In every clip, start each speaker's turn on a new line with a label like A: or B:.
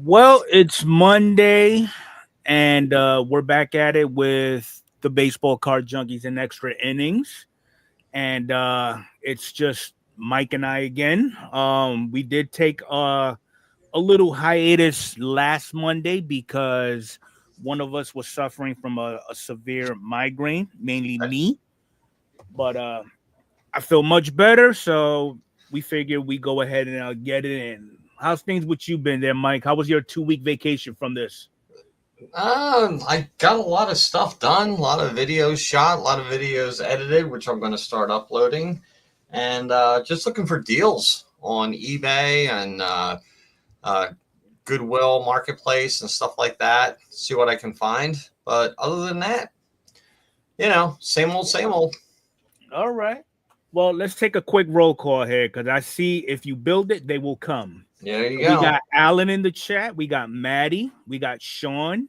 A: Well, it's Monday, and we're back at it with the baseball card junkies and extra innings. And it's just Mike and I again. We did take a little hiatus last Monday because one of us was suffering from a severe migraine, mainly me. But I feel much better, so we figured we go ahead and get it in. How's things with you been there, Mike? How was your 2 week vacation from this?
B: I got a lot of stuff done, a lot of videos shot, a lot of videos edited, which I'm going to start uploading, and just looking for deals on eBay and uh, Goodwill Marketplace and stuff like that. See what I can find. But other than that, same old, same old.
A: All right. Well, let's take a quick roll call here because I see if you build it, they will come.
B: There you
A: We
B: go.
A: got Alan in the chat. We got Maddie. We got Sean.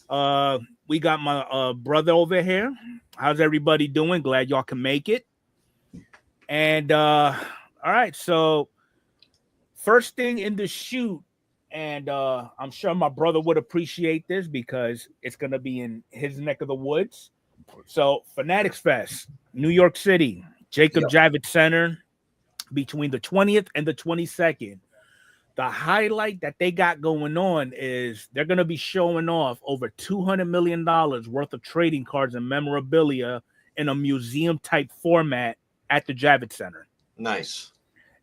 A: We got my brother over here. How's everybody doing? Glad y'all can make it. And all right, so first thing in the shoot, and I'm sure my brother would appreciate this because it's gonna be in his neck of the woods. So Fanatics Fest, New York City, Jacob Javits Center, between the 20th and the 22nd. The highlight that they got going on is they're going to be showing off over $200 million worth of trading cards and memorabilia in a museum type format at the Javits Center.
B: Nice.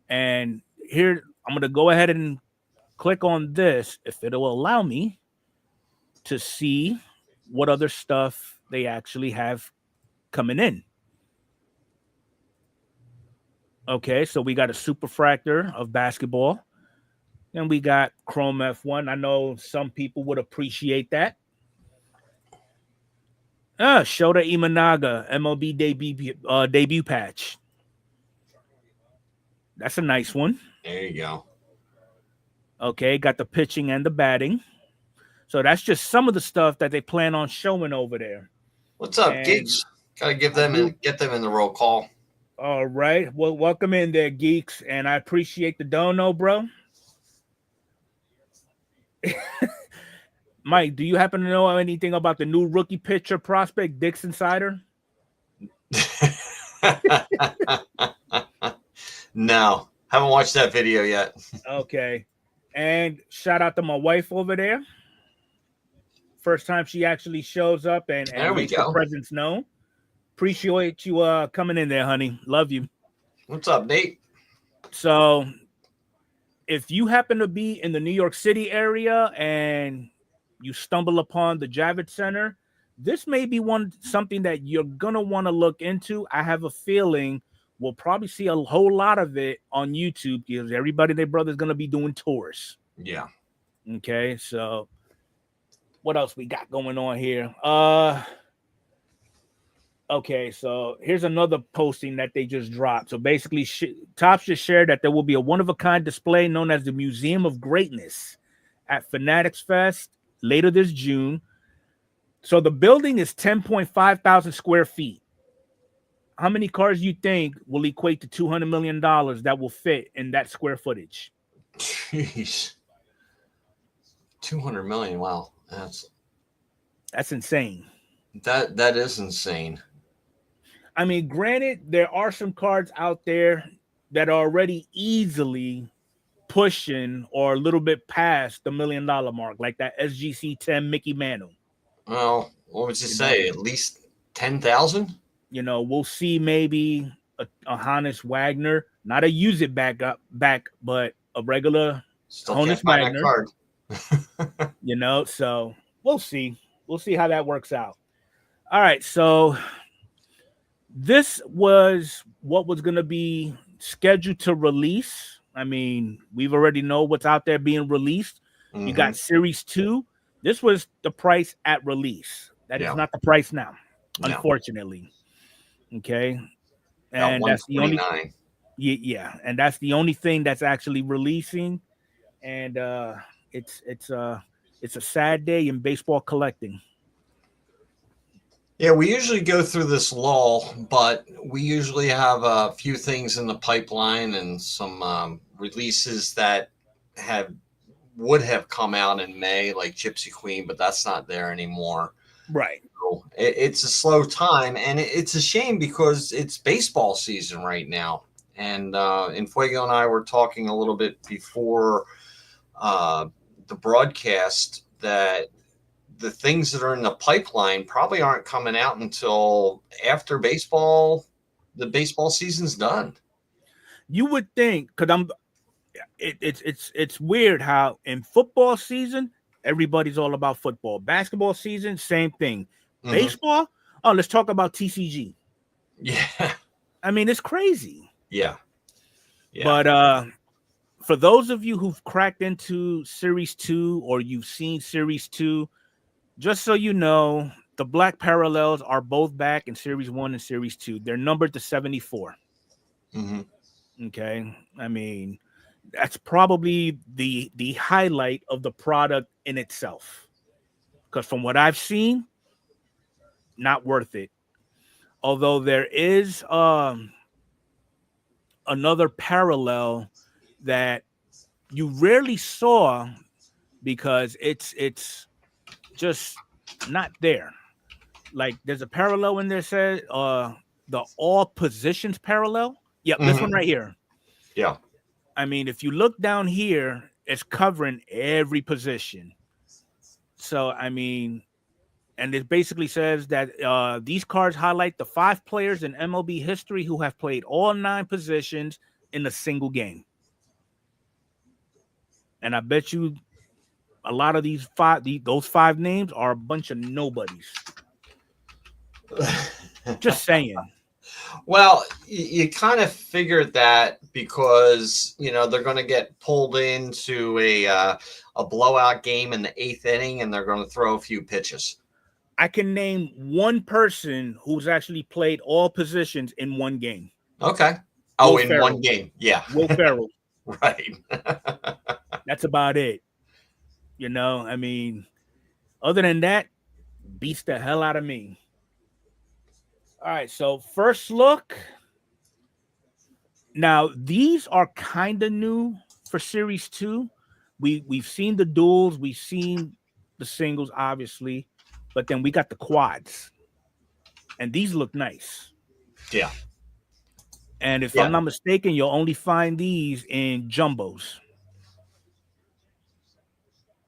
A: And here, I'm going to go ahead and click on this if it'll allow me to see what other stuff they actually have coming in. Okay, so we got a superfractor of basketball. And we got Chrome F1. I know some people would appreciate that. Shota Imanaga, MLB debut patch. That's a nice one.
B: There you go.
A: Okay, got the pitching and the batting. So that's just some of the stuff that they plan on showing over there.
B: What's up, geeks? Gotta get them in the roll call.
A: All right. Well, welcome in there, geeks. And I appreciate the dono, bro. Mike, do you happen to know anything about the new rookie pitcher prospect, Dixon Sider?
B: No, haven't watched that video yet.
A: Okay. And shout out to my wife over there. First time she actually shows up and makes her presence known. Appreciate you coming in there, honey. Love you.
B: What's up, Nate?
A: So if you happen to be in the New York City area and you stumble upon the Javits Center, this may be something that you're going to want to look into. I have a feeling we'll probably see a whole lot of it on YouTube because everybody and their brother is going to be doing tours.
B: Yeah.
A: Okay, so what else we got going on here? Okay, so here's another posting that they just dropped. So basically, Topps just shared that there will be a one-of-a-kind display known as the Museum of Greatness at Fanatics Fest later this June. So the building is 10.5 thousand square feet. How many cars you think will equate to $200 million that will fit in that square footage?
B: Jeez. 200 million. Wow.
A: That's insane.
B: That is insane.
A: I mean, granted, there are some cards out there that are already easily pushing or a little bit past the $1 million mark, like that SGC 10 Mickey Mantle.
B: Well, what would you say? At least 10,000?
A: We'll see maybe a Hannes Wagner, not a use it back, but a regular Hannes Wagner. Card. So we'll see. We'll see how that works out. All right, so this was what was going to be scheduled to release. I mean, we've already know what's out there being released. Mm-hmm. You got Series 2. This was the price at release. That is not the price now, unfortunately. Okay. And that's the only and that's the only thing that's actually releasing. And it's a sad day in baseball collecting.
B: Yeah, we usually go through this lull, but we usually have a few things in the pipeline and some releases that have would have come out in May, like Gypsy Queen, but that's not there anymore.
A: Right.
B: So it's a slow time, and it's a shame because it's baseball season right now. And Enfuego and I were talking a little bit before the broadcast that the things that are in the pipeline probably aren't coming out until after the baseball season's done.
A: You would think, because it's weird how in football season everybody's all about football. Basketball season, same thing.
B: Mm-hmm.
A: Baseball, oh, let's talk about TCG.
B: Yeah.
A: I mean, it's crazy.
B: Yeah.
A: But for those of you who've cracked into Series 2 or you've seen Series 2, just so you know, the Black Parallels are both back in Series 1 and Series 2. They're numbered to 74.
B: Mm-hmm.
A: Okay. I mean, that's probably the highlight of the product in itself. Because from what I've seen, not worth it. Although there is another parallel that you rarely saw because it's just not there. Like there's a parallel in there says the all positions parallel. Yep, this one right here.
B: Yeah.
A: I mean, if you look down here, it's covering every position. So I mean, and it basically says that these cards highlight the 5 players in MLB history who have played all 9 positions in a single game. And I bet you a lot of those 5 names are a bunch of nobodies. Just saying.
B: Well, you kind of figured that because, they're going to get pulled into a blowout game in the 8th inning and they're going to throw a few pitches.
A: I can name one person who's actually played all positions in one game.
B: Okay. Oh, in one game. Yeah.
A: Will Ferrell.
B: Right.
A: That's about it. I mean, other than that, beats the hell out of me. All right, so first look. Now, these are kind of new for Series 2. We've seen the duels, we've seen the singles, obviously, but then we got the quads. And these look nice.
B: Yeah.
A: And if I'm not mistaken, you'll only find these in jumbos.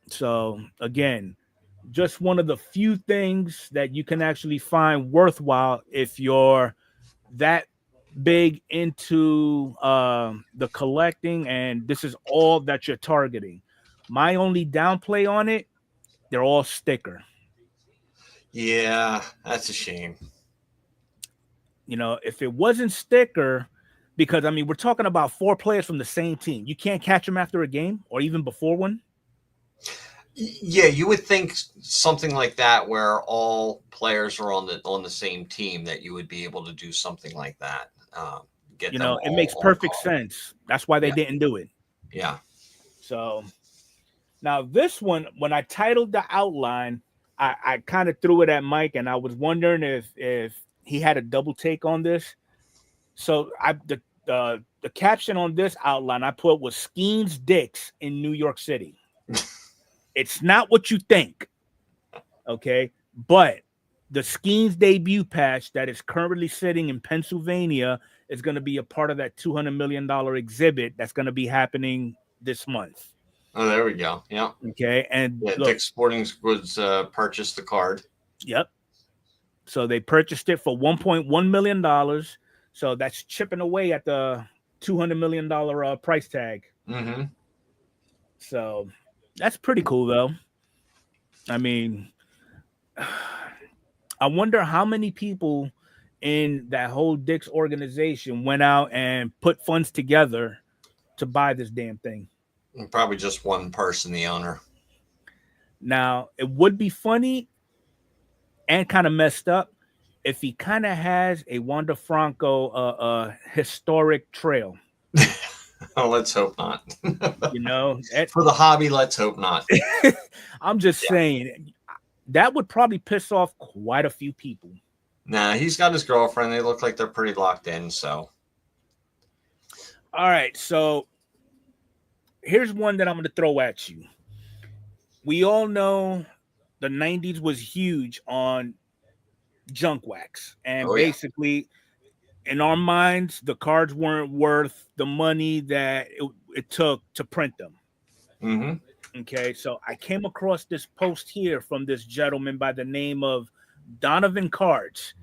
A: So, again, just one of the few things that you can actually find worthwhile if you're that big into the collecting and this is all that you're targeting. My only downplay on it, they're all sticker.
B: Yeah, that's a shame.
A: If it wasn't sticker, because I mean, we're talking about 4 players from the same team. You can't catch them after a game or even before one.
B: Yeah, you would think something like that where all players are on the same team that you would be able to do something like that.
A: It makes perfect sense. That's why they didn't do it.
B: Yeah.
A: So now this one, when I titled the outline, I kind of threw it at Mike and I was wondering if he had a double take on this. So the caption on this outline I put was Skeens Dicks in New York City. It's not what you think, okay? But the Skeens debut patch that is currently sitting in Pennsylvania is going to be a part of that $200 million exhibit that's going to be happening this month.
B: Oh, there we go. Yeah.
A: Okay, and look,
B: Dick's Sporting Goods purchased the card.
A: Yep. So they purchased it for $1.1 million. So that's chipping away at the $200 million price tag.
B: Mm-hmm.
A: So that's pretty cool, though. I mean, I wonder how many people in that whole Dick's organization went out and put funds together to buy this damn thing.
B: Probably just one person, the owner.
A: Now, it would be funny and kind of messed up if he kind of has a Wander Franco historic trail.
B: Oh, let's hope not. For the hobby, let's hope not.
A: I'm just saying that would probably piss off quite a few people.
B: Nah, he's got his girlfriend. They look like they're pretty locked in. So,
A: all right. So here's one that I'm going to throw at you. we all know the 90s was huge on junk wax. And
B: Oh yeah.
A: basically, in our minds, the cards weren't worth the money that it took to print them.
B: Mm-hmm.
A: Okay, so I came across this post here from this gentleman by the name of Donovan Cards.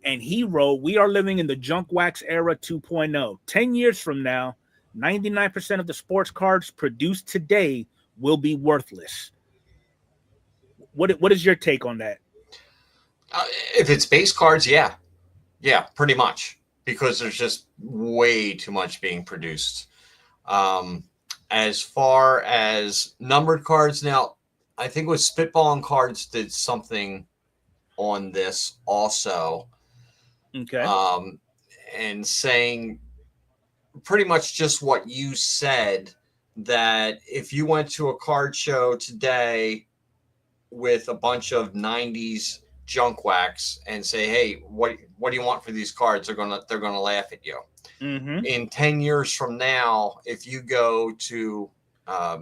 A: And he wrote, "We are living in the junk wax era 2.0. 10 years from now, 99% of the sports cards produced today will be worthless." What is your take on that?
B: If it's base cards, yeah. Yeah, pretty much. Because there's just way too much being produced. As far as numbered cards, now, I think with Spitballing Cards did something on this also.
A: Okay.
B: And saying pretty much just what you said, that if you went to a card show today with a bunch of 90s junk wax and say, hey, what do you want for these cards? They're gonna laugh at you.
A: Mm-hmm.
B: In 10 years from now, if you go to a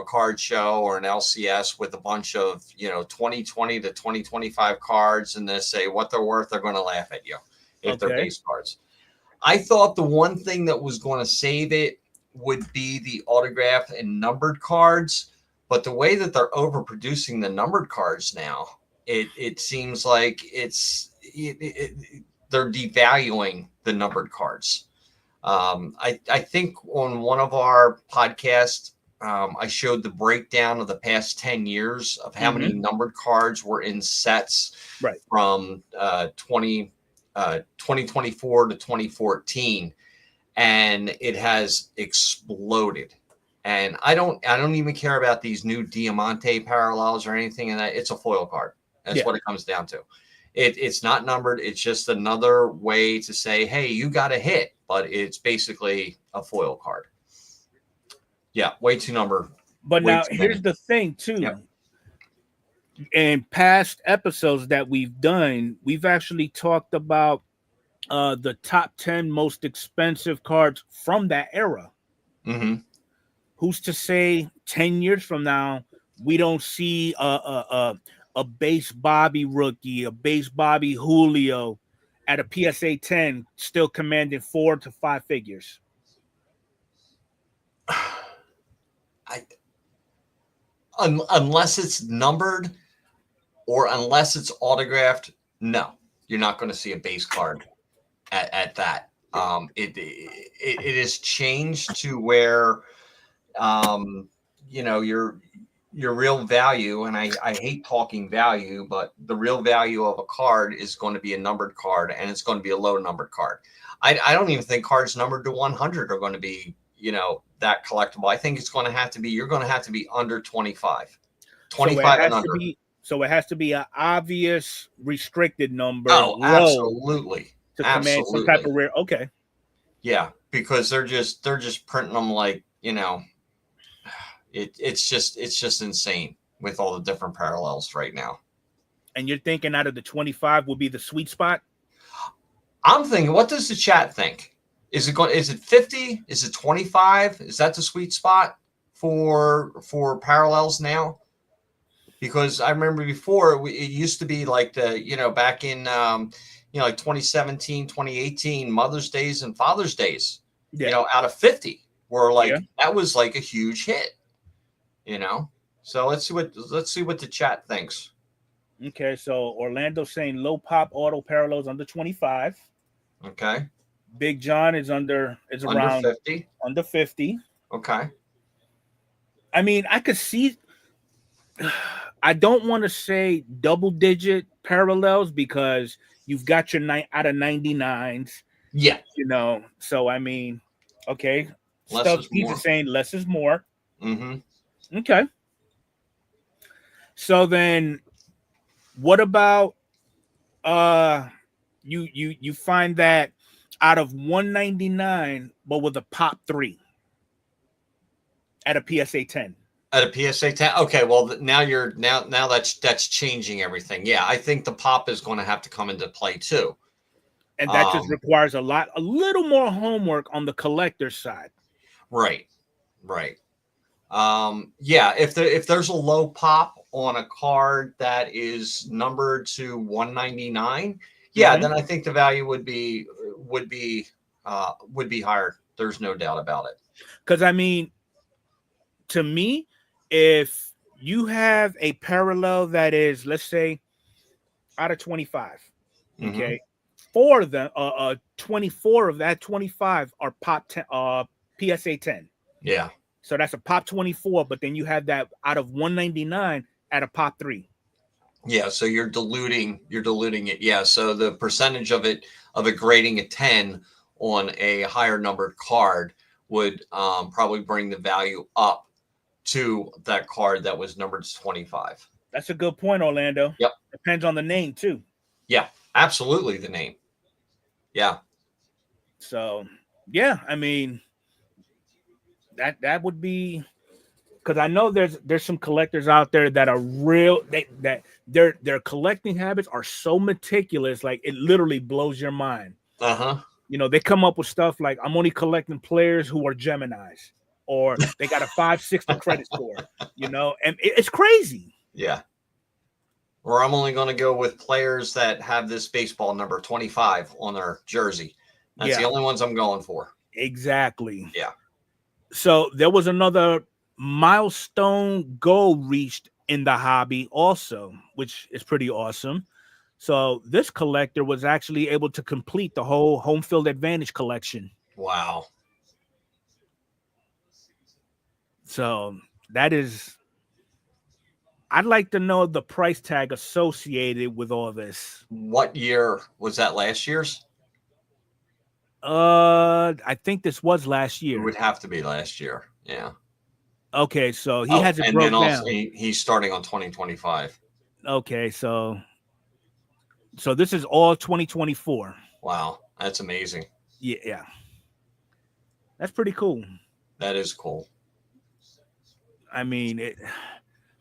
B: card show or an LCS with a bunch of 2020 to 2025 cards, and they say what they're worth, they're going to laugh at you if they're base cards. I thought the one thing that was going to save it would be the autographed and numbered cards, but the way that they're overproducing the numbered cards now, it seems like they're devaluing the numbered cards. I think on one of our podcasts, I showed the breakdown of the past 10 years of how many numbered cards were in sets from 2024 to 2014, and it has exploded. And I don't even care about these new Diamante parallels or anything, and that it's a foil card. That's what it comes down to. It's not numbered. It's just another way to say, hey, you got a hit, but it's basically a foil card. Yeah, way too numbered.
A: But now here's the thing too. Yep. In past episodes that we've done, we've actually talked about the top 10 most expensive cards from that era.
B: Mm-hmm.
A: Who's to say 10 years from now we don't see a base Bobby rookie, a base Bobby Julio at a PSA 10 still commanding 4 to 5 figures?
B: Unless it's numbered or unless it's autographed, no, you're not going to see a base card at that. It has changed to where your real value, and I hate talking value, but the real value of a card is going to be a numbered card, and it's going to be a low numbered card. I don't even think cards numbered to 100 are going to be that collectible. I think it's going to have to be, you're going to have to be under 25 and under.
A: So it has to be an obvious restricted number.
B: Oh, absolutely.
A: To command some type of rare. Okay.
B: Yeah, because they're just printing them like, it's just insane with all the different parallels right now.
A: And you're thinking out of the 25 will be the sweet spot?
B: I'm thinking, what does the chat think? Is it 50? Is it 25? Is that the sweet spot for parallels now? Because I remember before it used to be like back in like 2017, 2018, Mother's Days and Father's Days, out of 50 were like, that was like a huge hit, So let's see what the chat thinks.
A: Okay, so Orlando's saying low pop auto parallels under 25.
B: Okay.
A: Big John is around
B: 50.
A: Under 50.
B: Okay.
A: I mean, I could see. I don't want to say double digit parallels because you've got your out of 99s.
B: Yeah.
A: So I mean, okay.
B: Stuff
A: Pizza saying less is more.
B: Mm-hmm.
A: Okay. So then what about you find that out of 199 but with a pop 3 at a PSA 10?
B: At a PSA 10. Okay, well now that's changing everything. Yeah, I think the pop is going to have to come into play too.
A: And that just requires a little more homework on the collector's side.
B: Right. Yeah, if there's a low pop on a card that is numbered to 199, yeah, then I think the value would be higher. There's no doubt about it.
A: Because I mean, to me, if you have a parallel that is, let's say, out of 25, okay, 4 of them, 24 of that 25 are pop 10, PSA 10.
B: Yeah.
A: So that's a pop 24, but then you have that out of 199 at a pop 3.
B: Yeah, so you're diluting it. Yeah, so the percentage of it grading a 10 on a higher numbered card would probably bring the value up to that card that was numbered to 25.
A: That's a good point, Orlando.
B: Yep.
A: Depends on the name too.
B: Yeah, absolutely, the name. Yeah.
A: So, yeah, I mean, that would be, because I know there's some collectors out there that are real, that their collecting habits are so meticulous, like it literally blows your mind. You know, they come up with stuff like, I'm only collecting players who are Geminis, or they got a 560 credit score, you know, and it's crazy.
B: Yeah. Or I'm only going to go with players that have this baseball number 25 on their jersey. That's the only ones I'm going for.
A: Exactly.
B: Yeah.
A: So there was another milestone goal reached in the hobby also, which is pretty awesome. So this collector was actually able to complete the whole home field advantage collection.
B: Wow.
A: So that is, I'd like to know the price tag associated with all this.
B: What year was that? Last year's?
A: I think this was last year.
B: It would have to be last year. Yeah.
A: Okay, so he has it
B: and
A: broke
B: then also
A: down.
B: He's starting on 2025.
A: Okay, so this is all 2024.
B: Wow, that's amazing.
A: Yeah. That's pretty cool.
B: That is cool.
A: I mean,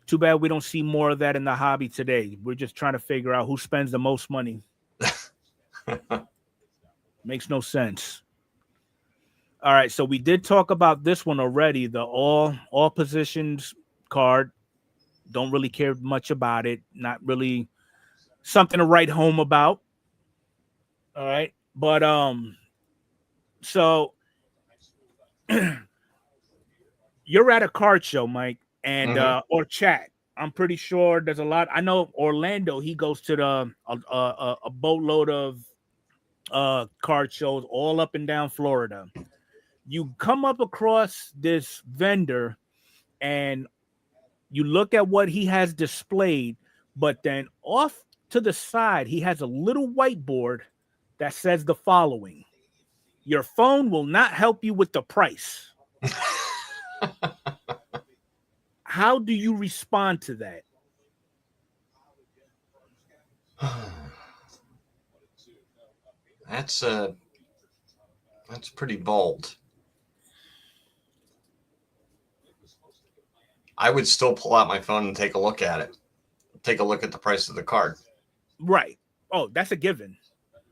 A: too bad we don't see more of that in the hobby today. We're just trying to figure out who spends the most money. Makes no sense. All right, so we did talk about this one already, the all positions card. Don't really care much about it. Not really something to write home about. All right, but so you're at a card show, Mike, and or chat. I'm pretty sure there's a lot. I know Orlando, he goes to the a boatload of card shows all up and down Florida. You come up across this vendor and you look at what he has displayed, but then off to the side, he has a little whiteboard that says the following: your phone will not help you with the price. How do you respond to that?
B: That's pretty bold. I would still pull out my phone and take a look at it. Take a look at the price of the card.
A: Right. Oh, that's a given.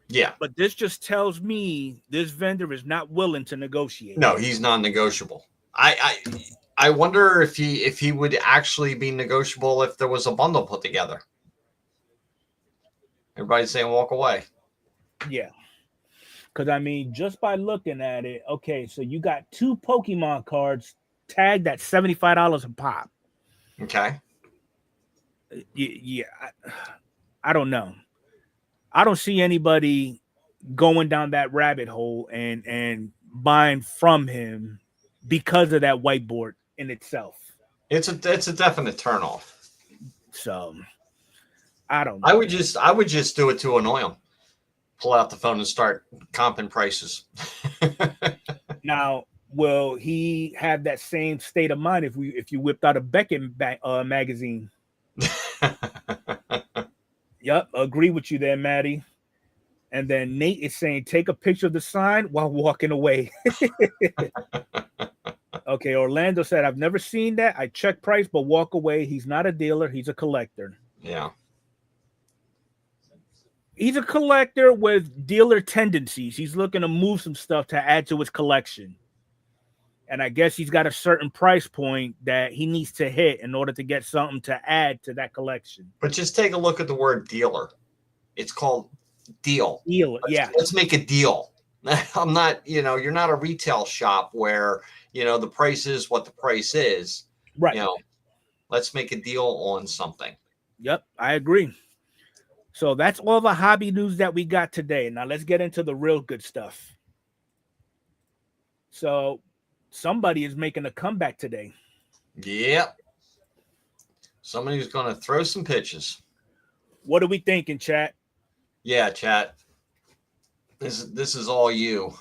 B: Yeah.
A: But this just tells me this vendor is not willing to negotiate.
B: No, he's non-negotiable. I wonder if he would actually be negotiable if there was a bundle put together. Everybody's saying walk away.
A: Yeah. Because, I mean, just by looking at it, okay, so you got 2 Pokemon cards tagged at $75 a pop.
B: Okay.
A: Yeah. I don't know. I don't see anybody going down that rabbit hole and buying from him because of that whiteboard in itself.
B: It's a definite turnoff.
A: So I don't know.
B: I would just do it to annoy him. Pull out the phone and start comping prices.
A: Now, will he have that same state of mind if you whipped out a Beckett magazine? Yep, agree with you there, Maddie. And then Nate is saying, take a picture of the sign while walking away. Okay, Orlando said, I've never seen that. I check price, but walk away. He's not a dealer. He's a collector.
B: Yeah.
A: He's a collector with dealer tendencies. He's looking to move some stuff to add to his collection. And I guess he's got a certain price point that he needs to hit in order to get something to add to that collection.
B: But just take a look at the word dealer. It's called deal.
A: Deal, yeah.
B: Let's make a deal. I'm not, you're not a retail shop where, the price is what the price is.
A: Right.
B: Let's make a deal on something.
A: Yep, I agree. So that's all the hobby news that we got today. Now let's get into the real good stuff. So somebody is making a comeback today.
B: Yep. Somebody's going to throw some pitches.
A: What are we thinking, chat?
B: Yeah, chat. This is all you.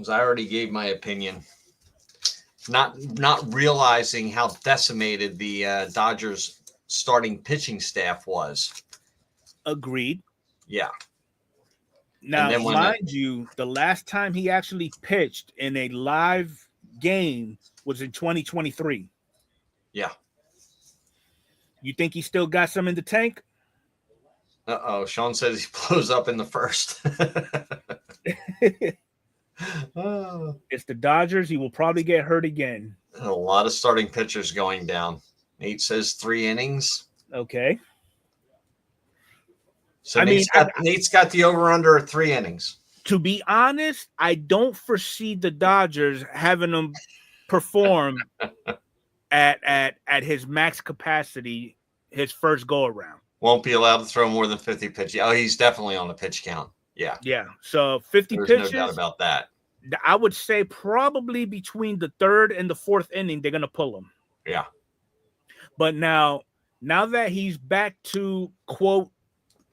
B: As I already gave my opinion. Not realizing how decimated the Dodgers starting pitching staff was.
A: Agreed.
B: Yeah.
A: Now, mind you, the last time he actually pitched in a live game was in 2023.
B: Yeah.
A: You think he still got some in the tank?
B: Uh-oh. Sean says he blows up in the first.
A: It's the Dodgers. He will probably get hurt again.
B: A lot of starting pitchers going down. Nate says 3 innings.
A: Okay.
B: So Nate's got the over-under at 3 innings.
A: To be honest, I don't foresee the Dodgers having him perform at his max capacity his first go-around.
B: Won't be allowed to throw more than 50 pitches. Oh, he's definitely on the pitch count. Yeah.
A: Yeah. So 50
B: There's
A: pitches.
B: no doubt about that.
A: I would say probably between the 3rd and the 4th inning, they're going to pull him.
B: Yeah.
A: But now that he's back to, quote,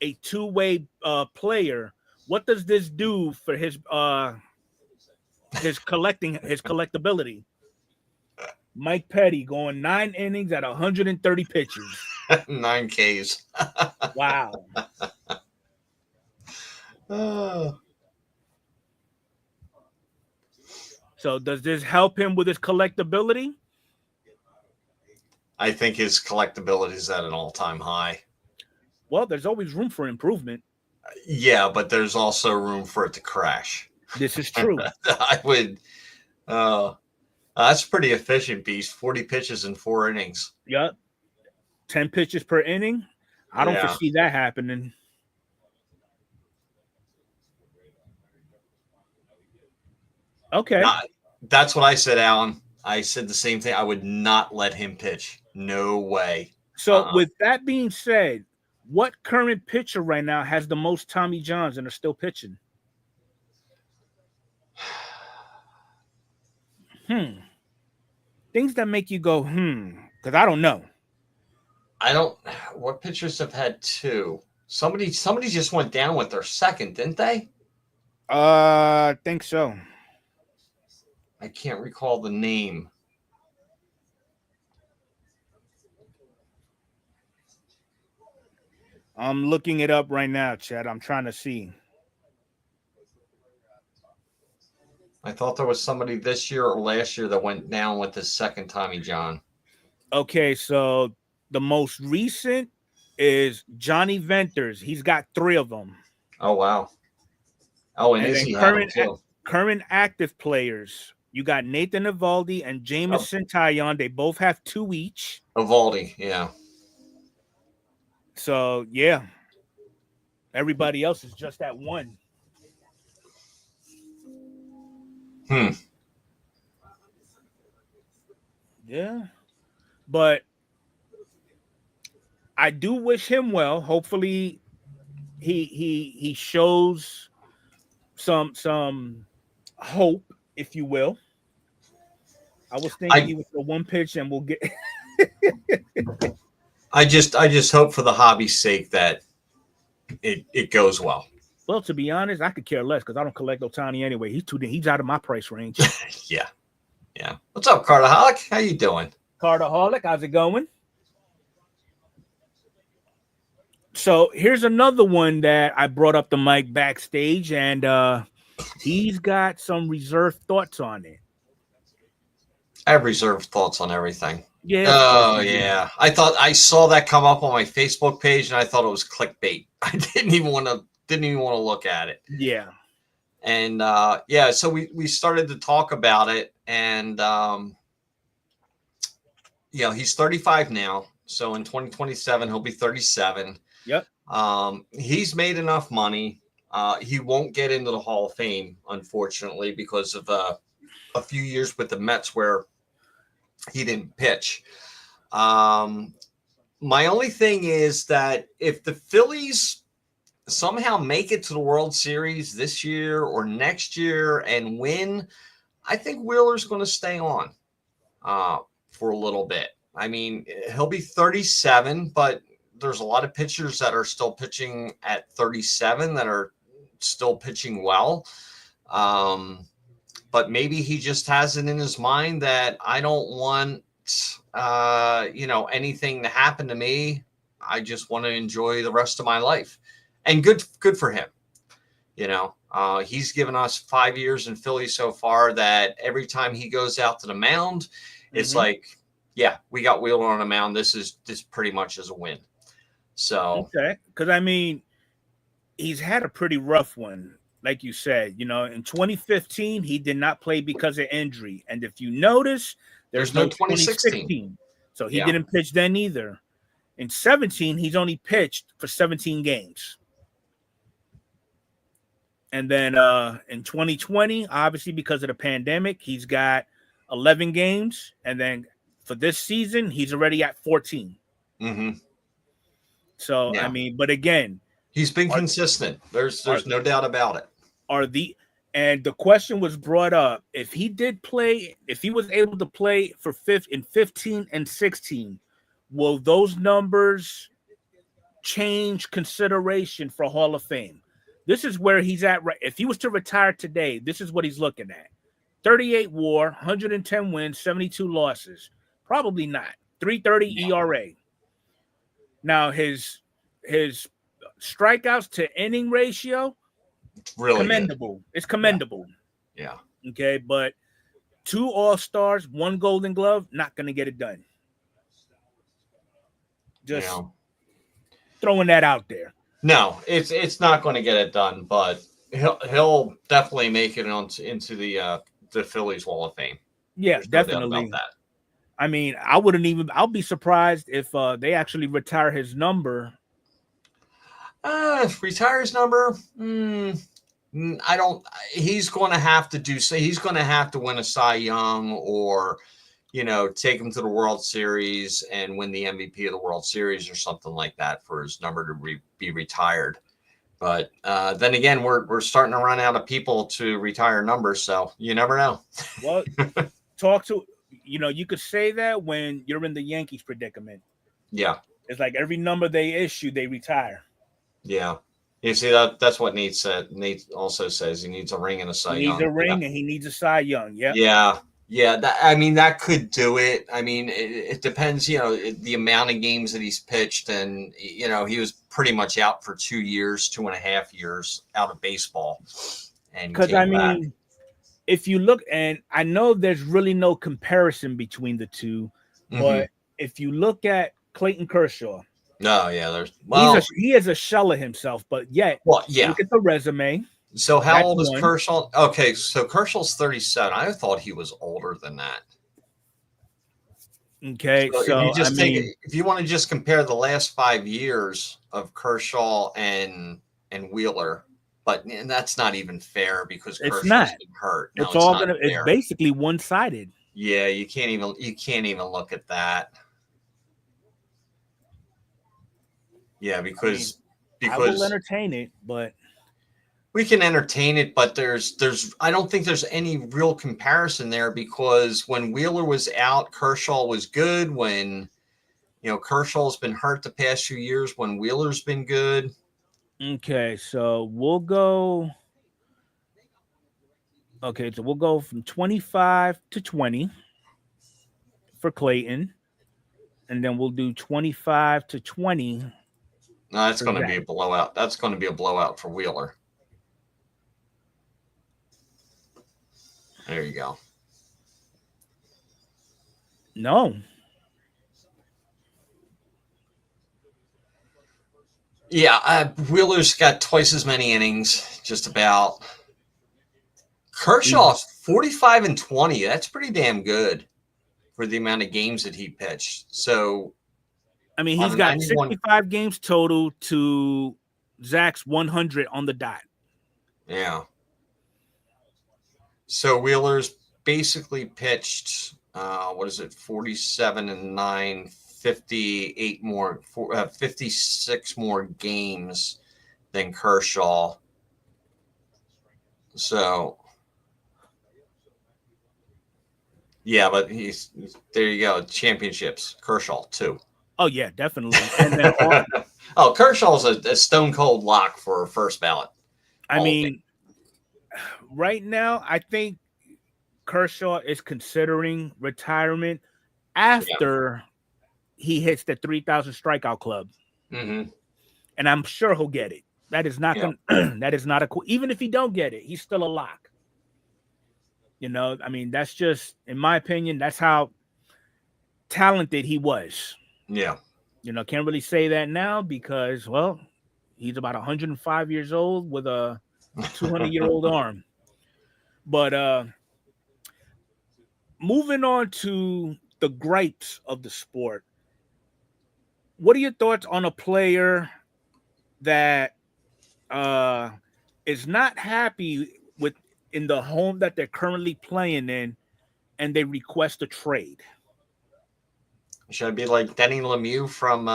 A: a two-way player, what does this do for his collectability? Mike Petty going 9 innings at 130 pitches.
B: 9 Ks.
A: Wow. So does this help him with his collectability?
B: I think his collectability is at an all-time high.
A: Well, there's always room for improvement.
B: Yeah, but there's also room for it to crash.
A: This is true.
B: I would. That's pretty efficient, Beast. 40 pitches in 4 innings.
A: Yep. 10 pitches per inning. I don't foresee that happening. Okay.
B: That's what I said, Alan. I said the same thing. I would not let him pitch. No way.
A: So with that being said, what current pitcher right now has the most Tommy Johns and are still pitching? Things that make you go, because I don't know.
B: What pitchers have had 2? Somebody just went down with their second, didn't they?
A: I think so.
B: I can't recall the name.
A: I'm looking it up right now, Chad. I'm trying to see.
B: I thought there was somebody this year or last year that went down with his second Tommy John.
A: Okay, so the most recent is Johnny Venters. He's got 3 of them.
B: Oh, wow. Oh, and is he
A: current active players? You got Nathan Eovaldi and Jameson Taillon. They both have 2 each.
B: Eovaldi, yeah.
A: So, yeah. Everybody else is just at 1. Yeah. But I do wish him well. Hopefully he shows some hope, if you will. I was thinking he was the 1 pitch and we'll get
B: I just hope for the hobby's sake that it goes well.
A: Well, to be honest, I could care less because I don't collect Ohtani anyway. He's out of my price range.
B: Yeah. What's up, Carterholic? How you doing?
A: Carterholic, how's it going? So here's another one that I brought up the mic backstage, and he's got some reserved thoughts on it.
B: I have reserved thoughts on everything.
A: Yeah.
B: Oh, yeah. I saw that come up on my Facebook page, and I thought it was clickbait. I didn't even want to look at it.
A: Yeah.
B: And yeah, so we started to talk about it, and he's 35 now. So in 2027, he'll be 37.
A: Yep.
B: He's made enough money. He won't get into the Hall of Fame, unfortunately, because of a few years with the Mets where he didn't pitch. My only thing is that if the Phillies somehow make it to the World Series this year or next year and win, I think Wheeler's going to stay on for a little bit. I mean, he'll be 37, but there's a lot of pitchers that are still pitching at 37 that are still pitching well. But maybe he just has it in his mind that I don't want, anything to happen to me. I just want to enjoy the rest of my life. And good for him. He's given us 5 years in Philly so far that every time he goes out to the mound, it's like, yeah, we got Wheeler on the mound. This pretty much is a win. So,
A: okay. Because I mean, he's had a pretty rough one. Like you said, in 2015, he did not play because of injury. And if you notice, there's no 2016. So he didn't pitch then either. In 17, he's only pitched for 17 games. And then in 2020, obviously because of the pandemic, he's got 11 games. And then for this season, he's already at 14.
B: Mm-hmm.
A: So, I mean, but again,
B: he's been consistent. There's no doubt about it.
A: And the question was brought up, if he was able to play in 15 and 16, will those numbers change consideration for Hall of Fame? This is where he's at. Right. If he was to retire today, this is what he's looking at. 38 WAR, 110 wins, 72 losses. Probably not. 3.30 ERA. Now his strikeouts to inning ratio,
B: really
A: commendable. Good. It's commendable.
B: Yeah.
A: Okay, but 2 All-Stars, 1 Golden Glove, not going to get it done. Just throwing that out there.
B: No, it's not going to get it done, but he'll definitely make it into the Phillies Hall of Fame.
A: Yeah, definitely. About that. I mean, I'll be surprised if they actually retire his number.
B: Retire his number? I don't. He's going to have to he's going to have to win a Cy Young or, take him to the World Series and win the MVP of the World Series or something like that for his number to be retired. But then again, we're starting to run out of people to retire numbers, so you never know.
A: Well, you could say that when you're in the Yankees predicament.
B: Yeah.
A: It's like every number they issue, they retire.
B: Yeah. You see, that's what Nate said. Nate also says he needs a ring and a Cy Young.
A: He needs a ring and he needs a Cy Young. Yeah.
B: Yeah. Yeah. That could do it. I mean, it depends, the amount of games that he's pitched. And, he was pretty much out for 2.5 years out of baseball.
A: Because, if you look, and I know there's really no comparison between the two, but if you look at Clayton Kershaw.
B: No, yeah,
A: he is a shell of himself, but yet, look at the resume.
B: So how old is Kershaw? Okay, so Kershaw's 37. I thought he was older than that.
A: Okay,
B: so if you want to just compare the last 5 years of Kershaw and Wheeler, but that's not even fair because Kershaw's been hurt. No,
A: it's basically one-sided.
B: Yeah, you can't even look at that. Yeah, because
A: I will entertain it, but
B: we can entertain it, but I don't think there's any real comparison there because when Wheeler was out, Kershaw was good. When Kershaw's been hurt the past few years, when Wheeler's been good.
A: Okay, so we'll go. Okay, so we'll go from 25 to 20 for Clayton, and then we'll do 25 to 20.
B: No, that's going to be a blowout. That's going to be a blowout for Wheeler. There you go.
A: No.
B: Yeah, Wheeler's got twice as many innings, just about. Kershaw's 45-20. That's pretty damn good for the amount of games that he pitched. So,
A: I mean, he's got 65 games total to Zach's 100 on the dot.
B: Yeah. So Wheeler's basically pitched, 47-9, 58 more, 56 more games than Kershaw. So, yeah, but he's there. You go, championships. Kershaw too.
A: Oh yeah, definitely. And then
B: Kershaw's a stone cold lock for first ballot.
A: I mean, right now, I think Kershaw is considering retirement after he hits the 3,000 strikeout club, and I'm sure he'll get it. That is not that is not even if he don't get it, he's still a lock. You know, I mean, that's just, in my opinion, that's how talented he was.
B: Yeah.
A: You know, can't really say that now because, well, he's about 105 years old with a 200-year-old arm. But moving on to the gripes of the sport, what are your thoughts on a player that is not happy with in the home that they're currently playing in, and they request a trade?
B: Should I be like Denny Lemieux from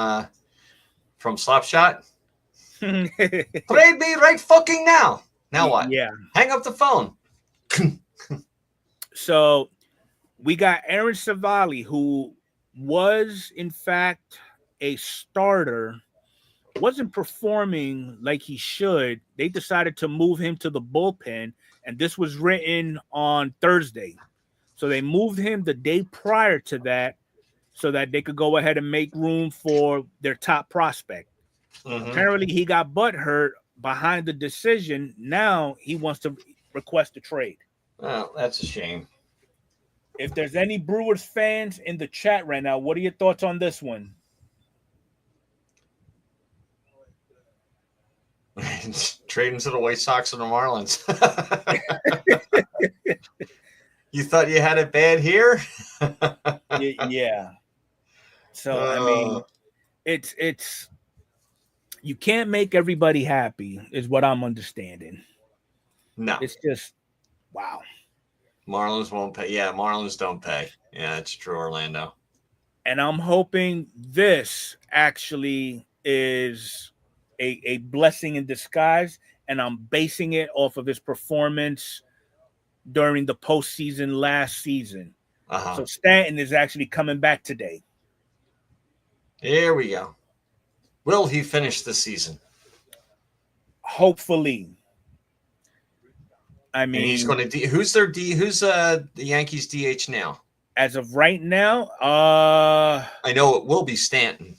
B: Slapshot? Trade me right fucking now. Now what?
A: Yeah.
B: Hang up the phone.
A: So we got Aaron Savali, who was in fact a starter, wasn't performing like he should. They decided to move him to the bullpen, and this was written on Thursday. So they moved him the day prior to that so that they could go ahead and make room for their top prospect. Apparently he got butthurt behind the decision. Now he wants to request a trade.
B: Oh, that's a shame.
A: If there's any Brewers fans in the chat right now, what are your thoughts on this one?
B: Trade him to the White Sox and the Marlins. You thought you had it bad here?
A: Yeah. So I mean, it's you can't make everybody happy, is what I'm understanding.
B: No,
A: it's just wow.
B: Marlins won't pay. Yeah, Marlins don't pay. Yeah, it's true, Orlando.
A: And I'm hoping this actually is a blessing in disguise, and I'm basing it off of his performance during the postseason last season. So Stanton is actually coming back today.
B: Here we go. Will he finish the season?
A: Hopefully. I mean,
B: and he's going to who's their who's the Yankees DH now?
A: As of right now,
B: I know it will be Stanton.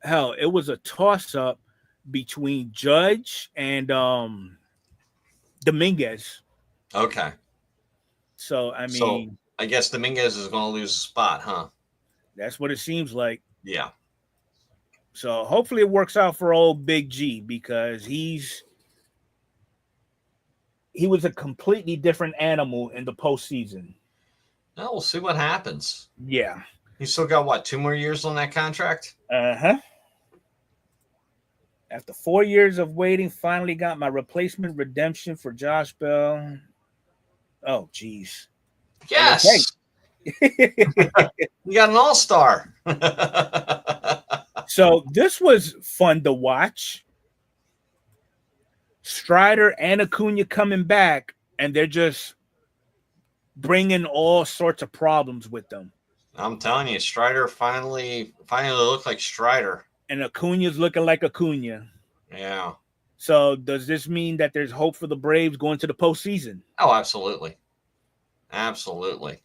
A: Hell, it was a toss-up between Judge and Dominguez.
B: Okay.
A: So I mean,
B: I guess Dominguez is going to lose a spot, huh?
A: That's what it seems like.
B: Yeah.
A: So hopefully it works out for old Big G, because he was a completely different animal in the postseason.
B: Well, we'll see what happens.
A: Yeah.
B: He's still got, what, 2 more years on that contract?
A: Uh-huh. After 4 years of waiting, finally got my replacement redemption for Josh Bell. Oh, geez.
B: Yes. Okay. You got an all-star.
A: So this was fun to watch. Strider and Acuna coming back, and they're just bringing all sorts of problems with them.
B: I'm telling you, Strider finally looked like Strider.
A: And Acuna's looking like Acuna.
B: Yeah.
A: So does this mean that there's hope for the Braves going to the postseason?
B: Oh, absolutely. Absolutely.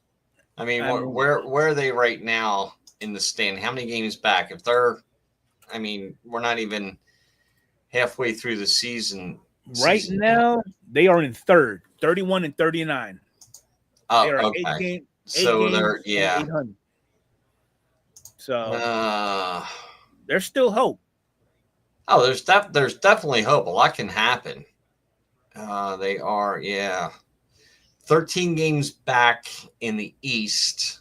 B: I mean, where are they right now in the stand? How many games back? If they're, I mean, we're not even halfway through the season.
A: Right now, they are in third, 31-39.
B: Oh,
A: they are
B: okay. So they're, yeah.
A: So there's still hope.
B: Oh, there's definitely hope. A lot can happen. They are, yeah. 13 games back in the East.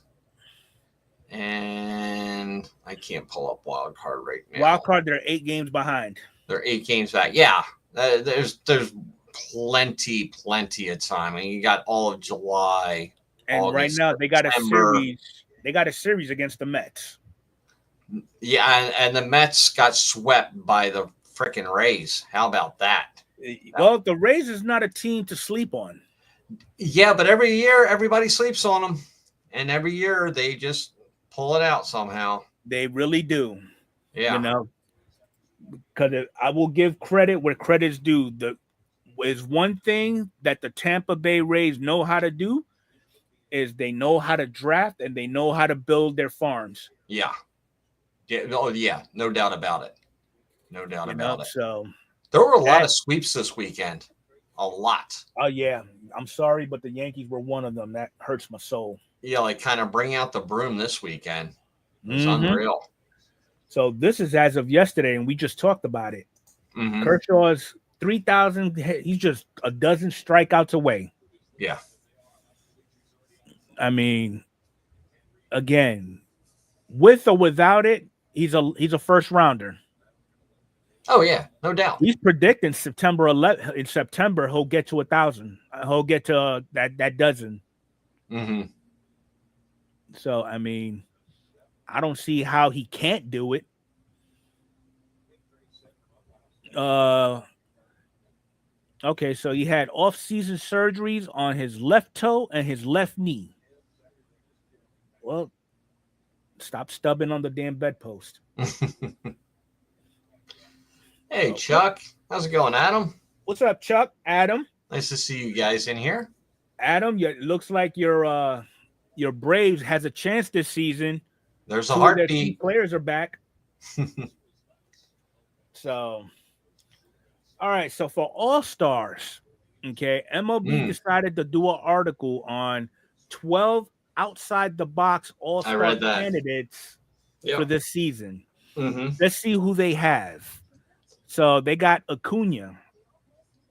B: And I can't pull up wild card right now.
A: Wild card, they're 8 games behind.
B: They're 8 games back. Yeah, there's plenty of time. I mean, you got all of July,
A: and
B: August,
A: right now they got
B: September.
A: a series. They got a series against the Mets.
B: Yeah, and the Mets got swept by the freaking Rays. How about that?
A: Well, the Rays is not a team to sleep on.
B: Yeah, but every year everybody sleeps on them, and every year they just pull it out somehow.
A: They really do.
B: Yeah,
A: you know, because I will give credit where credit's due. Is one thing that the Tampa Bay Rays know how to do is they know how to draft and they know how to build their farms.
B: Yeah. Oh, yeah. No doubt about it. No doubt about it.
A: So
B: there were a lot of sweeps this weekend. A lot.
A: Oh, yeah. I'm sorry, but the Yankees were one of them. That hurts my soul.
B: Yeah, like kind of bring out the broom this weekend. It's unreal.
A: So this is as of yesterday, and we just talked about it.
B: Mm-hmm.
A: Kershaw's 3,000. He's just a dozen strikeouts away.
B: Yeah.
A: I mean, again, with or without it, he's a first rounder.
B: Oh yeah, no doubt.
A: He's predicting September 11th. In September, he'll get to 1,000. He'll get to that dozen.
B: Mm-hmm.
A: So I mean, I don't see how he can't do it. Okay, so he had off-season surgeries on his left toe and his left knee. Well, stop stubbing on the damn bedpost.
B: Hey, Chuck. How's it going, Adam?
A: What's up, Chuck? Adam.
B: Nice to see you guys in here.
A: Adam, it looks like your Braves has a chance this season.
B: There's a heartbeat.
A: Their key players are back. So, all right. So for All-Stars, okay, MLB decided to do an article on 12 outside-the-box All-Star candidates for this season.
B: Mm-hmm.
A: Let's see who they have. So they got Acuna.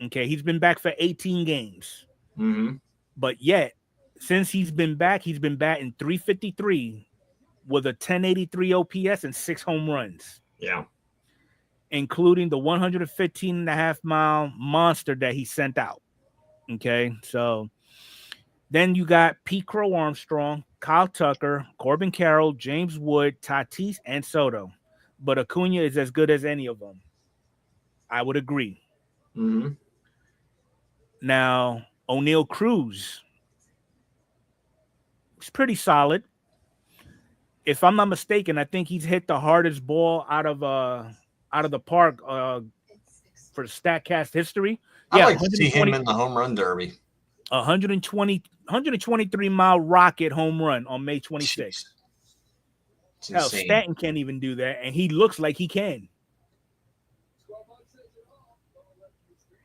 A: Okay, he's been back for 18 games.
B: Mm-hmm.
A: But yet, since he's been back, he's been batting .353 with a 1083 OPS and 6 home runs.
B: Yeah.
A: Including the 115.5-mile monster that he sent out. Okay, so then you got Pete Crow Armstrong, Kyle Tucker, Corbin Carroll, James Wood, Tatis, and Soto. But Acuna is as good as any of them. I would agree.
B: Mm-hmm.
A: Now, O'Neal Cruz is pretty solid. If I'm not mistaken, I think he's hit the hardest ball out of the park for StatCast history.
B: I'd like to see him in the home run derby.
A: 123-mile rocket home run on May 26th. Hell, Stanton can't even do that, and he looks like he can.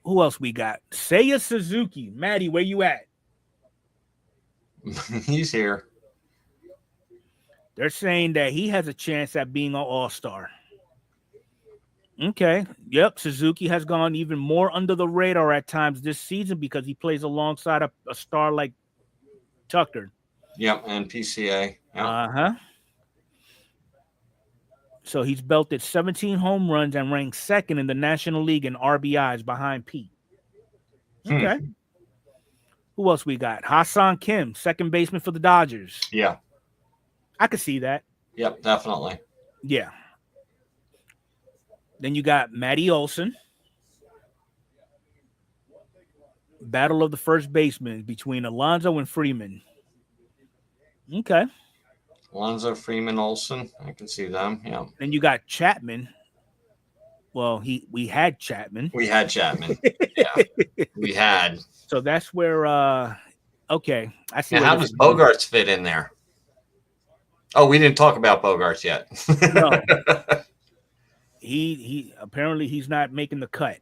A: Who else we got? Seiya Suzuki. Maddie, where you at?
B: He's here.
A: They're saying that he has a chance at being an all-star. Okay. Yep. Suzuki has gone even more under the radar at times this season because he plays alongside a star like Tucker.
B: Yep. And PCA. Yep.
A: Uh-huh. So he's belted 17 home runs and ranked second in the National League in RBIs behind Pete. Okay. Who else we got? Ha-Seong Kim, second baseman for the Dodgers.
B: Yeah.
A: I could see that.
B: Yep, definitely.
A: Yeah. Then you got Matty Olson. Battle of the first baseman between Alonso and Freeman. Okay.
B: Alonso, Freeman, Olson. I can see them. Yeah.
A: Then you got Chapman. Well, we had Chapman.
B: We had Chapman. Yeah. We had.
A: So that's where okay. I see.
B: And how does Bogarts fit in there? Oh, we didn't talk about Bogarts yet.
A: No. He apparently he's not making the cut.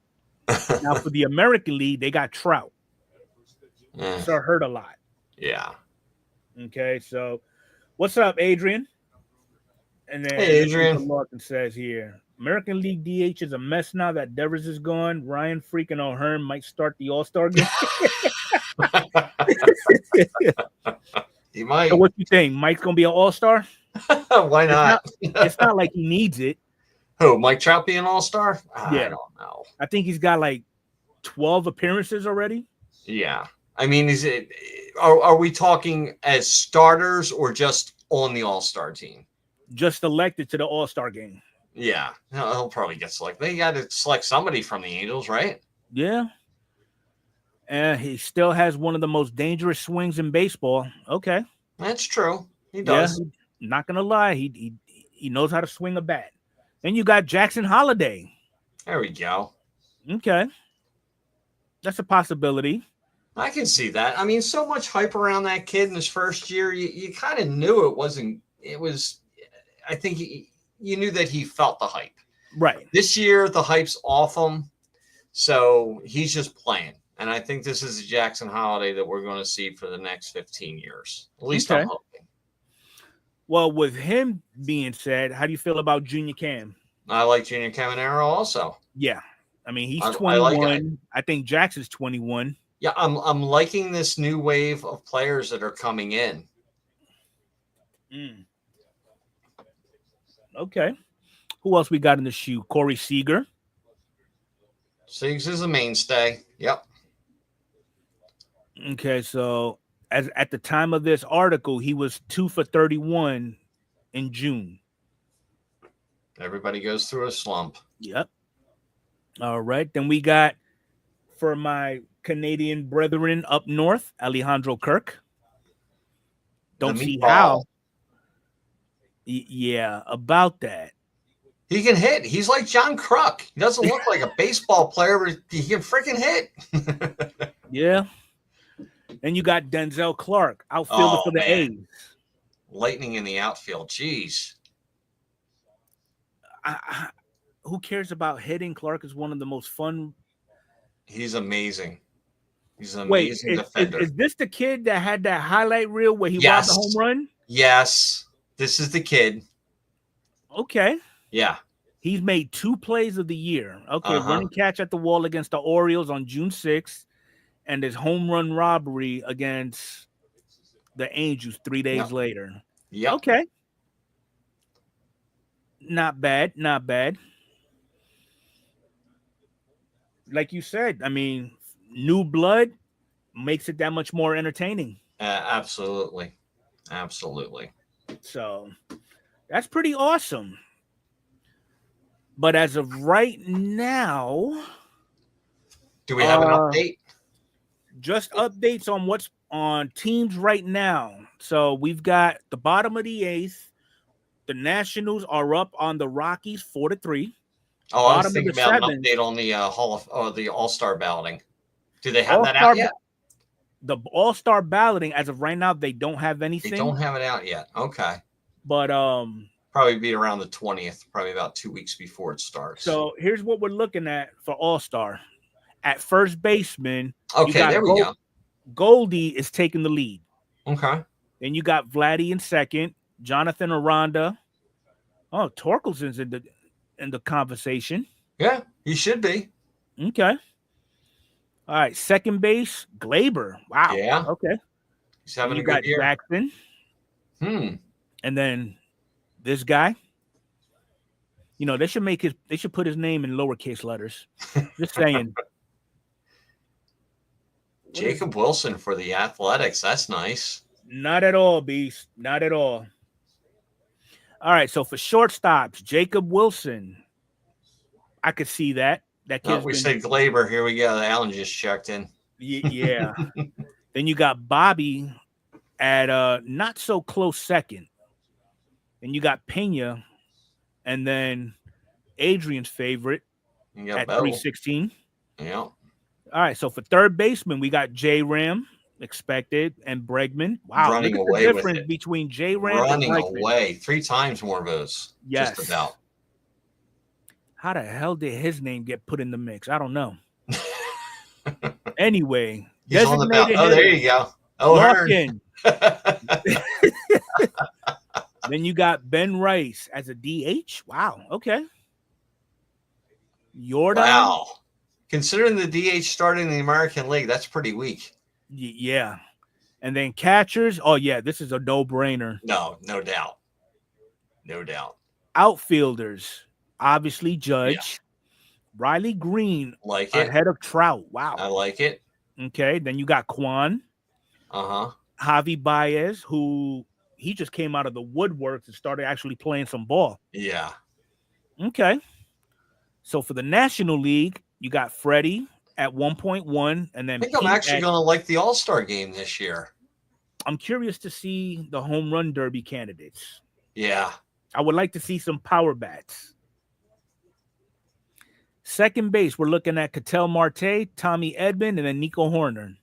A: Now for the American League, they got Trout. So hurt a lot.
B: Yeah.
A: Okay, so what's up, Adrian? And then
B: Hey,
A: let's see what
B: Adrian.
A: Lawson says here. American League DH is a mess now that Devers is gone. Ryan freaking O'Hearn might start the All-Star game.
B: He might.
A: So what you think? Mike's gonna be an All-Star?
B: Why not?
A: It's not like he needs it.
B: Who, Mike Trout be an all-star?
A: Yeah.
B: I don't know.
A: I think he's got like 12 appearances already.
B: Yeah. I mean, are we talking as starters or just on the all-star team?
A: Just elected to the All-Star game.
B: Yeah. He'll probably get selected. They got to select somebody from the Angels, right?
A: Yeah. And he still has one of the most dangerous swings in baseball. Okay.
B: That's true. He does.
A: Yeah, not gonna lie, he knows how to swing a bat. Then you got Jackson Holiday.
B: There we go.
A: Okay. That's a possibility.
B: I can see that. I mean, so much hype around that kid in his first year. You kind of knew it wasn't. It was. I think you knew that he felt the hype.
A: Right.
B: This year, the hype's off him, so he's just playing. And I think this is a Jackson Holiday that we're going to see for the next 15 years. At least
A: Okay.
B: I'm hoping.
A: Well, with him being said, how do you feel about Junior Cam?
B: I like Junior Caminero also.
A: Yeah. I mean, he's
B: I
A: 21. I think Jackson's 21.
B: Yeah, I'm liking this new wave of players that are coming in.
A: Okay. Who else we got in the shoe? Corey Seager.
B: Siegs is a mainstay. Yep.
A: Okay, so at the time of this article, he was 2 for 31 in June.
B: Everybody goes through a slump.
A: Yep. All right. Then we got, for my Canadian brethren up north, Alejandro Kirk. Don't see how. Yeah, about that.
B: He can hit. He's like John Kruk. He doesn't look like a baseball player, but he can freaking hit.
A: Yeah. Then you got Denzel Clark, outfielder for the A's.
B: Lightning in the outfield. Jeez.
A: Who cares about hitting? Clark is one of the most fun.
B: He's amazing. He's an amazing defender.
A: Is this the kid that had that highlight reel where he robbed the home run?
B: Yes. This is the kid.
A: Okay.
B: Yeah.
A: He's made 2 plays of the year. Okay, running catch at the wall against the Orioles on June 6th, and his home run robbery against the Angels 3 days later.
B: Yeah.
A: Okay. Not bad. Not bad. Like you said, I mean, new blood makes it that much more entertaining.
B: Absolutely. Absolutely.
A: So that's pretty awesome. But as of right now,
B: do we have an update?
A: Just updates on what's on teams right now. So we've got the bottom of the 8th. The Nationals are up on the Rockies 4-3.
B: Oh, I was thinking about an update on the the All-Star balloting. Do they have that out yet?
A: The All-Star balloting, as of right now, they don't have anything.
B: They don't have it out yet. Okay.
A: But
B: probably be around the 20th, probably about 2 weeks before it starts.
A: So here's what we're looking at for All-Star. At first baseman,
B: okay, there we go.
A: Goldie is taking the lead.
B: Okay.
A: Then you got Vladdy in second, Jonathan Aranda. Oh, Torkelson's in the conversation.
B: Yeah, he should be.
A: Okay. All right, second base, Glaber. Wow.
B: Yeah.
A: Okay.
B: He's having a good year.
A: Jackson. And then this guy. You know, they should put his name in lowercase letters. Just saying.
B: Jacob Wilson for the Athletics. That's nice.
A: Not at all, Beast. Not at all. All right, so for shortstops, Jacob Wilson. I could see that. That kid's
B: we said Glaber. Here we go. Alan just checked in.
A: Yeah. Then you got Bobby at not so close second. Then you got Pena, and then Adrian's favorite at 316.
B: Yeah.
A: All right, so for third baseman, we got J Ram expected and Bregman. Wow,
B: running
A: look at
B: away
A: the difference
B: with it.
A: Between J Ram and Bregman.
B: Away 3 times more votes.
A: Yes.
B: Just about.
A: How the hell did his name get put in the mix? I don't know. Anyway,
B: he's on the ballot. Oh, there you go. Oh,
A: Larkin. Then you got Ben Rice as a DH. Wow. Okay. Jordan.
B: Wow. Considering the DH started in the American League, that's pretty weak.
A: Yeah. And then catchers. Oh, yeah. This is a no-brainer.
B: No doubt. No doubt.
A: Outfielders. Obviously, Judge. Riley Green
B: Like it.
A: ahead of Trout. Wow.
B: I like it.
A: Okay. Then you got Quan. Javi Baez, who he just came out of the woodworks and started actually playing some ball.
B: Yeah.
A: Okay. So for the National League, you got Freddie at 1.1, and then
B: I think I'm actually going to like the All-Star game this year.
A: I'm curious to see the home run derby candidates.
B: Yeah.
A: I would like to see some power bats. Second base, we're looking at Ketel Marte, Tommy Edman, and then Nico Horner.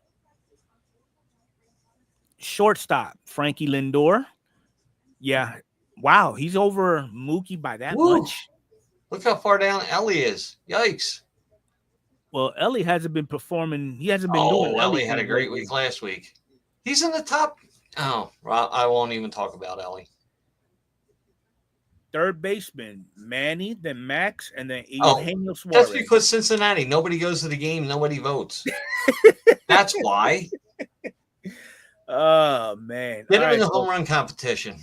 A: Shortstop, Frankie Lindor. Yeah. Wow, he's over Mookie by that much.
B: Look how far down Ellie is. Yikes.
A: Well, Ellie hasn't been performing. He hasn't been doing.
B: Ellie had a great week last week. He's in the top. Oh, well, I won't even talk about Ellie.
A: Third baseman, Manny, then Max, and then Eugenio Suarez.
B: That's because Cincinnati. Nobody goes to the game. Nobody votes. That's why.
A: Oh, man.
B: Get him in the home run competition.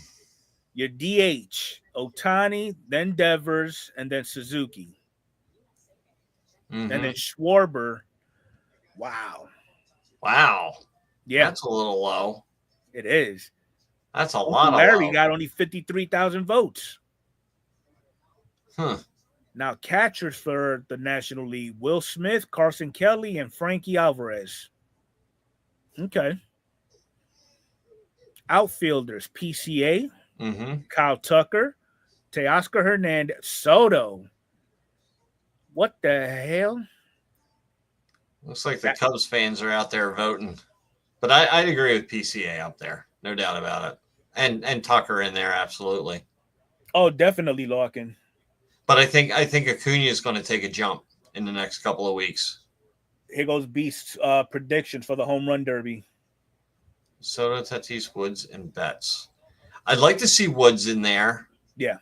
A: Your DH, Ohtani, then Devers, and then Suzuki. And then Schwarber. Wow. Yeah.
B: That's a little low.
A: It is.
B: That's a lot of
A: Larry
B: low.
A: got only 53,000 votes.
B: Huh.
A: Now, catchers for the National League, Will Smith, Carson Kelly, and Frankie Alvarez. Okay. Outfielders, PCA, Kyle Tucker, Teoscar Hernandez, Soto. What the hell?
B: Looks like the Cubs fans are out there voting. But I'd agree with PCA up there. No doubt about it. And Tucker in there, absolutely.
A: Oh, definitely Larkin.
B: But I think Acuna is going to take a jump in the next couple of weeks.
A: Here goes Beast's predictions for the home run derby.
B: Soto, Tatis, Woods, and Betts. I'd like to see Woods in there.
A: Yeah.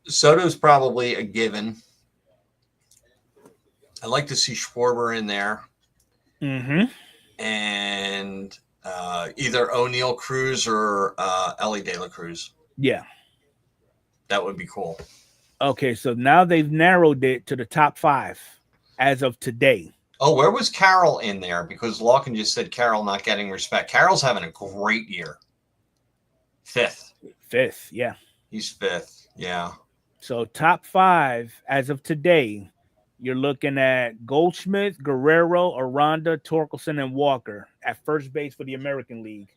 B: Soto's probably a given. I'd like to see Schwarber in there. And either O'Neal Cruz or Ellie De La Cruz.
A: Yeah.
B: That would be cool.
A: Okay, so now they've narrowed it to the top 5 as of today.
B: Oh, where was Carroll in there? Because Larkin just said Carroll not getting respect. Carroll's having a great year. 5th.
A: 5th, yeah.
B: He's 5th, yeah.
A: So top 5 as of today, you're looking at Goldschmidt, Guerrero, Aranda, Torkelson, and Walker at first base for the American League.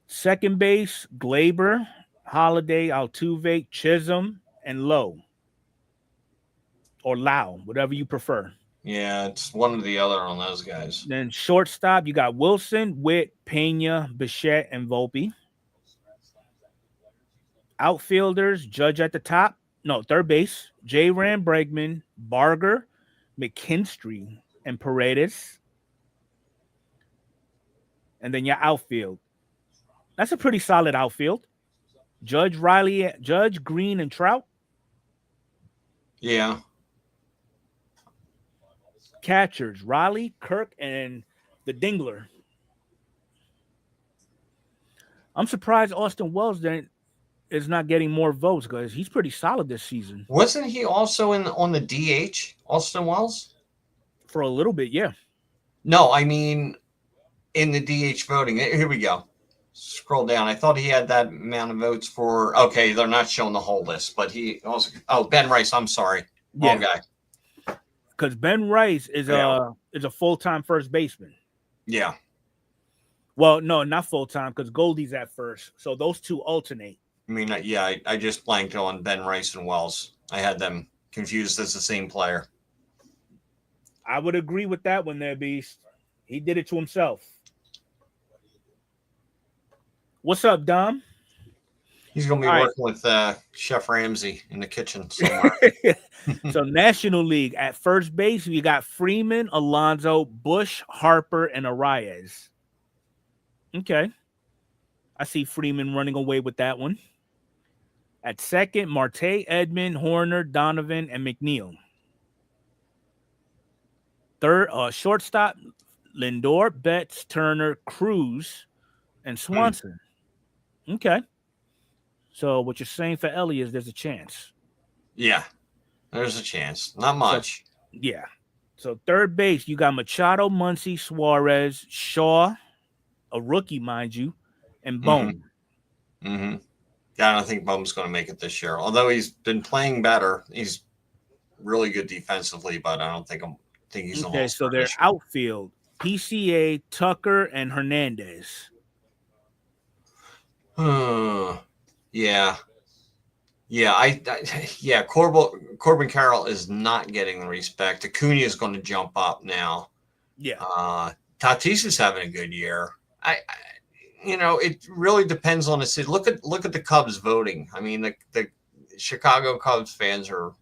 A: Second base, Glaber, Holiday, Altuve, Chisholm, and Lowe. Or Lau, whatever you prefer.
B: Yeah, it's one or the other on those guys.
A: Then shortstop, you got Wilson, Witt, Pena, Bichette, and Volpe. Outfielders, Judge at the top. No, third base, J-Ram, Bregman, Barger, McKinstry, and Paredes. And then your outfield. That's a pretty solid outfield. Judge, Riley, Judge, Green, and Trout.
B: Yeah.
A: Catchers, Riley, Kirk, and the Dingler. I'm surprised Austin Wells is not getting more votes because he's pretty solid this season.
B: Wasn't he also on the DH, Austin Wells?
A: For a little bit, yeah.
B: No, I mean in the DH voting. Here we go. Scroll down. I thought he had that amount of votes for. Okay, they're not showing the whole list, but he also. Oh, Ben Rice. I'm sorry, wrong guy.
A: Because Ben Rice is a full-time first baseman.
B: Yeah.
A: Well, no, not full-time because Goldie's at first. So those two alternate.
B: I mean, yeah, I just blanked on Ben Rice and Wells. I had them confused as the same player.
A: I would agree with that one there, Beast. He did it to himself. What's up, Dom?
B: He's going to be working with Chef Ramsay in the kitchen somewhere.
A: So National League at first base, we got Freeman, Alonso, Bush, Harper, and Arias. Okay. I see Freeman running away with that one. At second, Marte, Edmond, Horner, Donovan, and McNeil. Third, shortstop, Lindor, Betts, Turner, Cruz, and Swanson. Okay. So what you're saying for Ellie is there's a chance.
B: Yeah, there's a chance. Not much.
A: So, yeah. So third base, you got Machado, Muncy, Suarez, Shaw, a rookie, mind you, and Bowman.
B: Mm-hmm. Yeah, I don't think Bowman's going to make it this year. Although he's been playing better, he's really good defensively, but I don't think he's
A: okay. So their outfield: PCA, Tucker, and Hernandez.
B: Yeah. Yeah. Corbin Carroll is not getting the respect. Acuna is going to jump up now.
A: Yeah.
B: Tatis is having a good year. It really depends on the city. Look at the Cubs voting. I mean, the Chicago Cubs fans are,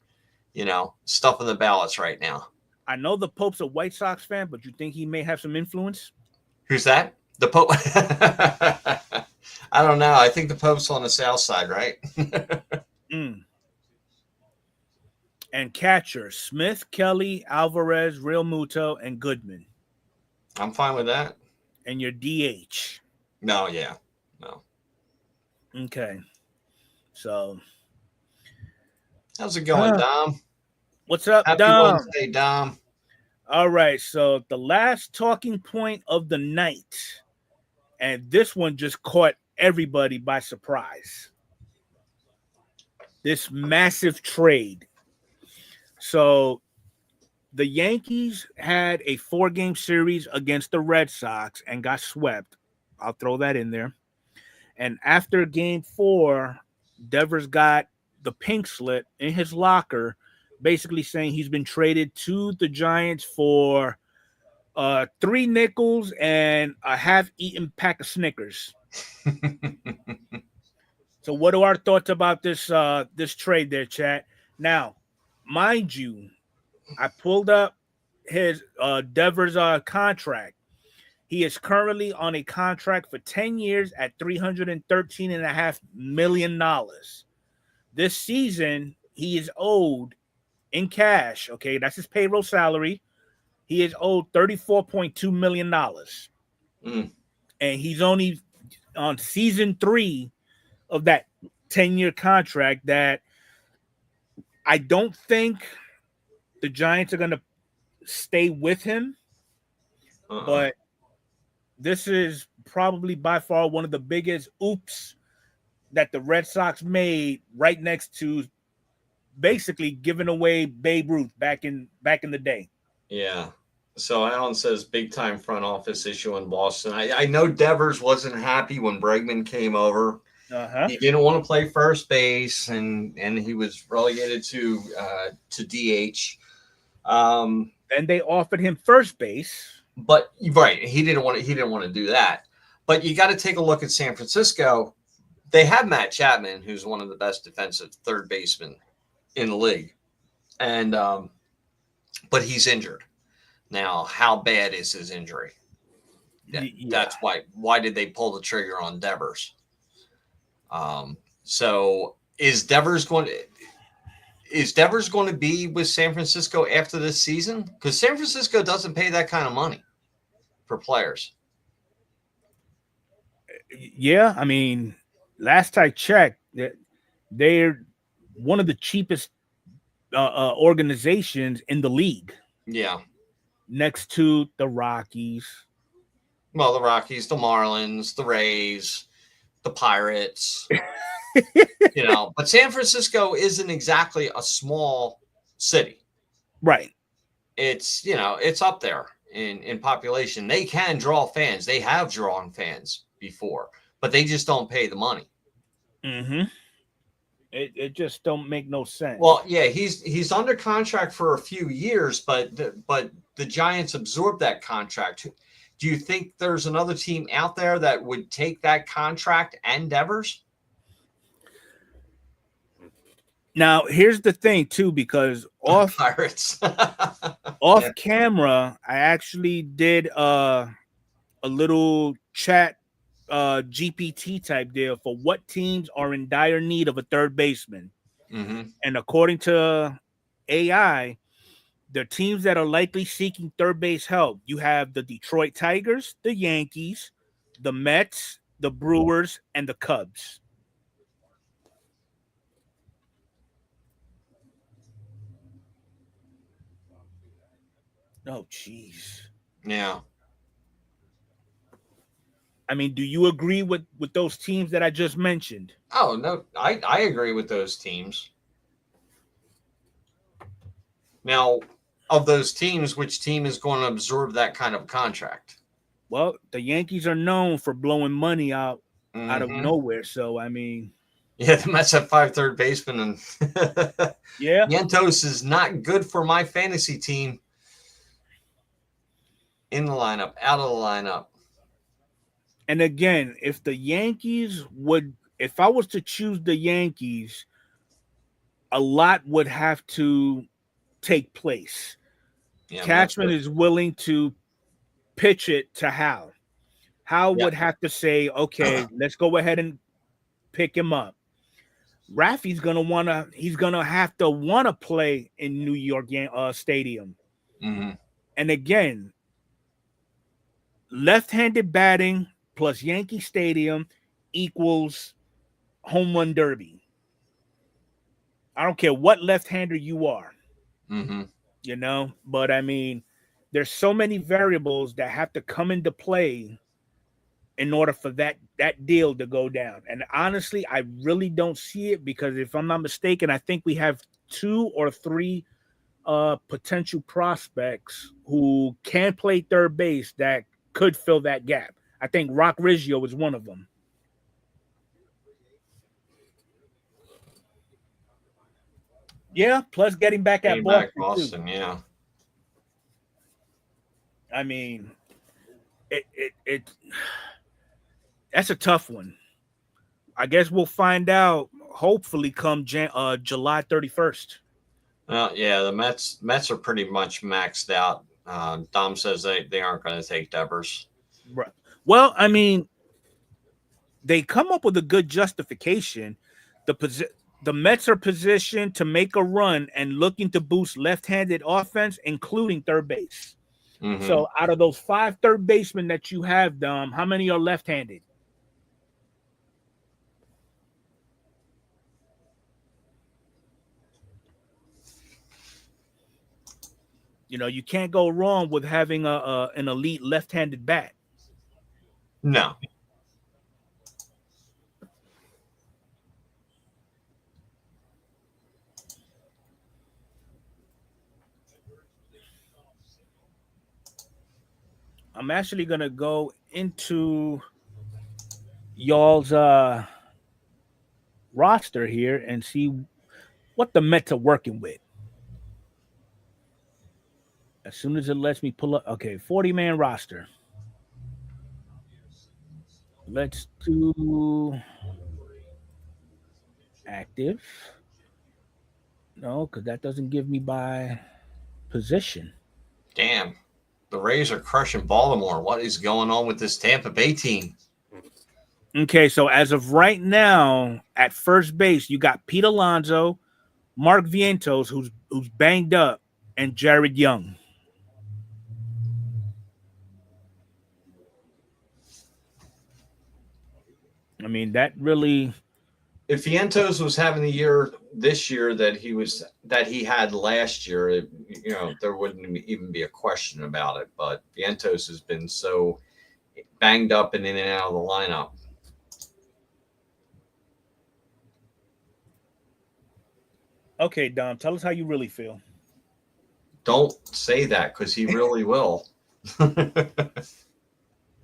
B: stuffing the ballots right now.
A: I know the Pope's a White Sox fan, but you think he may have some influence?
B: Who's that? The Pope? I don't know. I think the Pope's on the south side, right?
A: And catcher, Smith, Kelly, Alvarez, Real Muto, and Goodman.
B: I'm fine with that.
A: And your DH.
B: No.
A: Okay. So.
B: How's it going, Dom?
A: What's up,
B: Happy
A: Dom?
B: Wednesday, Dom.
A: All right. So the last talking point of the night. And this one just caught everybody by surprise. This massive trade. So the Yankees had a 4-game series against the Red Sox and got swept. I'll throw that in there. And after game 4, Devers got the pink slip in his locker, basically saying he's been traded to the Giants for 3 nickels and a half-eaten pack of Snickers. So what are our thoughts about this trade there, chat? Now, mind you, I pulled up his Devers contract. He is currently on a contract for 10 years at $313.5 million. This season, he is owed in cash. Okay, that's his payroll salary. He is owed $34.2 million. And he's only on season 3 of that 10-year contract that I don't think the Giants are going to stay with him. But this is probably by far one of the biggest oops that the Red Sox made, right next to basically giving away Babe Ruth back in the day.
B: Yeah. So Alan says big time front office issue in Boston. I know Devers wasn't happy when Bregman came over. He didn't want to play first base, and he was relegated to DH.
A: And they offered him first base,
B: but right, he didn't want to do that. But you got to take a look at San Francisco. They have Matt Chapman, who's one of the best defensive third basemen in the league, and but he's injured now. How bad is his injury? That's why. Why did they pull the trigger on Devers? So is Devers going to be with San Francisco after this season? Because San Francisco doesn't pay that kind of money for players.
A: Yeah, I mean, last I checked, they're one of the cheapest organizations in the league.
B: Yeah,
A: next to the Rockies.
B: Well, the Rockies, the Marlins, the Rays, the Pirates. But San Francisco isn't exactly a small city.
A: Right.
B: It's, it's up there in population. They can draw fans. They have drawn fans before, but they just don't pay the money.
A: Mm-hmm. It just don't make no sense.
B: Well, yeah, he's under contract for a few years, but the Giants absorbed that contract. Do you think there's another team out there that would take that contract and Devers?
A: Now, here's the thing, too, because off
B: Pirates,
A: camera, I actually did a little chat GPT type deal for what teams are in dire need of a third baseman.
B: Mm-hmm.
A: And according to AI, the teams that are likely seeking third base help, you have the Detroit Tigers, the Yankees, the Mets, the Brewers, and the Cubs. Oh, jeez.
B: Yeah.
A: I mean, do you agree with those teams that I just mentioned?
B: Oh, no, I agree with those teams. Now, of those teams, which team is going to absorb that kind of contract?
A: Well, the Yankees are known for blowing money out of
B: Mm-hmm.
A: nowhere. So, I mean,
B: Yeah, the Mets have 5 third basemen, and
A: yeah.
B: Yantos is not good for my fantasy team. In the lineup, out of the lineup.
A: And again, if the Yankees would, if I was to choose the Yankees, a lot would have to take place.
B: Yeah,
A: Cashman is willing to pitch it to Hal. Hal
B: Yeah.
A: would have to say, okay, let's go ahead and pick him up. Rafi's he's gonna have to wanna play in New York Stadium.
B: Mm-hmm.
A: And again, left-handed batting plus Yankee Stadium equals home run derby. I don't care what left-hander you are,
B: Mm-hmm.
A: you know, but I mean, there's so many variables that have to come into play in order for that deal to go down. And honestly, I really don't see it because if I'm not mistaken, I think we have 2 or 3 potential prospects who can play third base that could fill that gap. I think Rock Riggio is one of them. Yeah, plus getting back at Boston, too.
B: Yeah.
A: I mean, it that's a tough one. I guess we'll find out hopefully come July 31st.
B: Yeah, the Mets are pretty much maxed out. Dom says they aren't going to take Devers.
A: Right. Well, I mean, they come up with a good justification. The Mets are positioned to make a run and looking to boost left-handed offense, including third base.
B: Mm-hmm.
A: So out of those 5 third basemen that you have, Dom, how many are left-handed? You know, you can't go wrong with having an elite left-handed bat.
B: No.
A: I'm actually going to go into y'all's roster here and see what the Mets are working with. As soon as it lets me pull up, okay, 40-man roster. Let's do active. No, because that doesn't give me by position.
B: Damn. The Rays are crushing Baltimore. What is going on with this Tampa Bay team?
A: Okay, so as of right now, at first base, you got Pete Alonso, Mark Vientos, who's banged up, and Jared Young. I mean, that really.
B: If Vientos was having the year this year that he had last year, there wouldn't even be a question about it. But Vientos has been so banged up and in and out of the lineup.
A: Okay, Dom, tell us how you really feel.
B: Don't say that because he really will.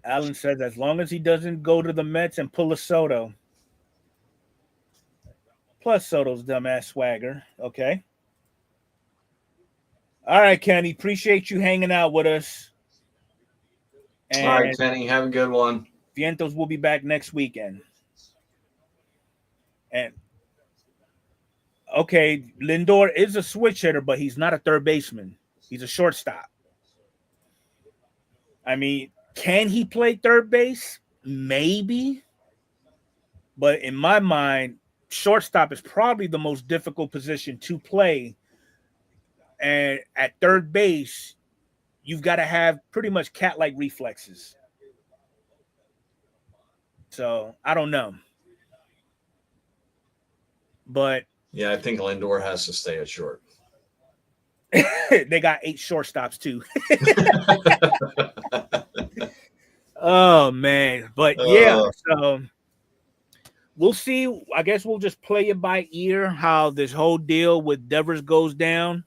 A: Alan says as long as he doesn't go to the Mets and pull a Soto. Plus Soto's dumbass swagger. Okay. All right, Kenny. Appreciate you hanging out with us.
B: And all right, Kenny. Have a good one.
A: Vientos will be back next weekend. And okay, Lindor is a switch hitter, but he's not a third baseman. He's a shortstop. I mean, can he play third base? maybe, but in my mind, shortstop is probably the most difficult position to play. And at third base, you've got to have pretty much cat-like reflexes. So I don't know. But
B: yeah, I think Lindor has to stay at short.
A: they got 8 shortstops too. Oh man. But yeah, so we'll see. I guess we'll just play it by ear how this whole deal with Devers goes down.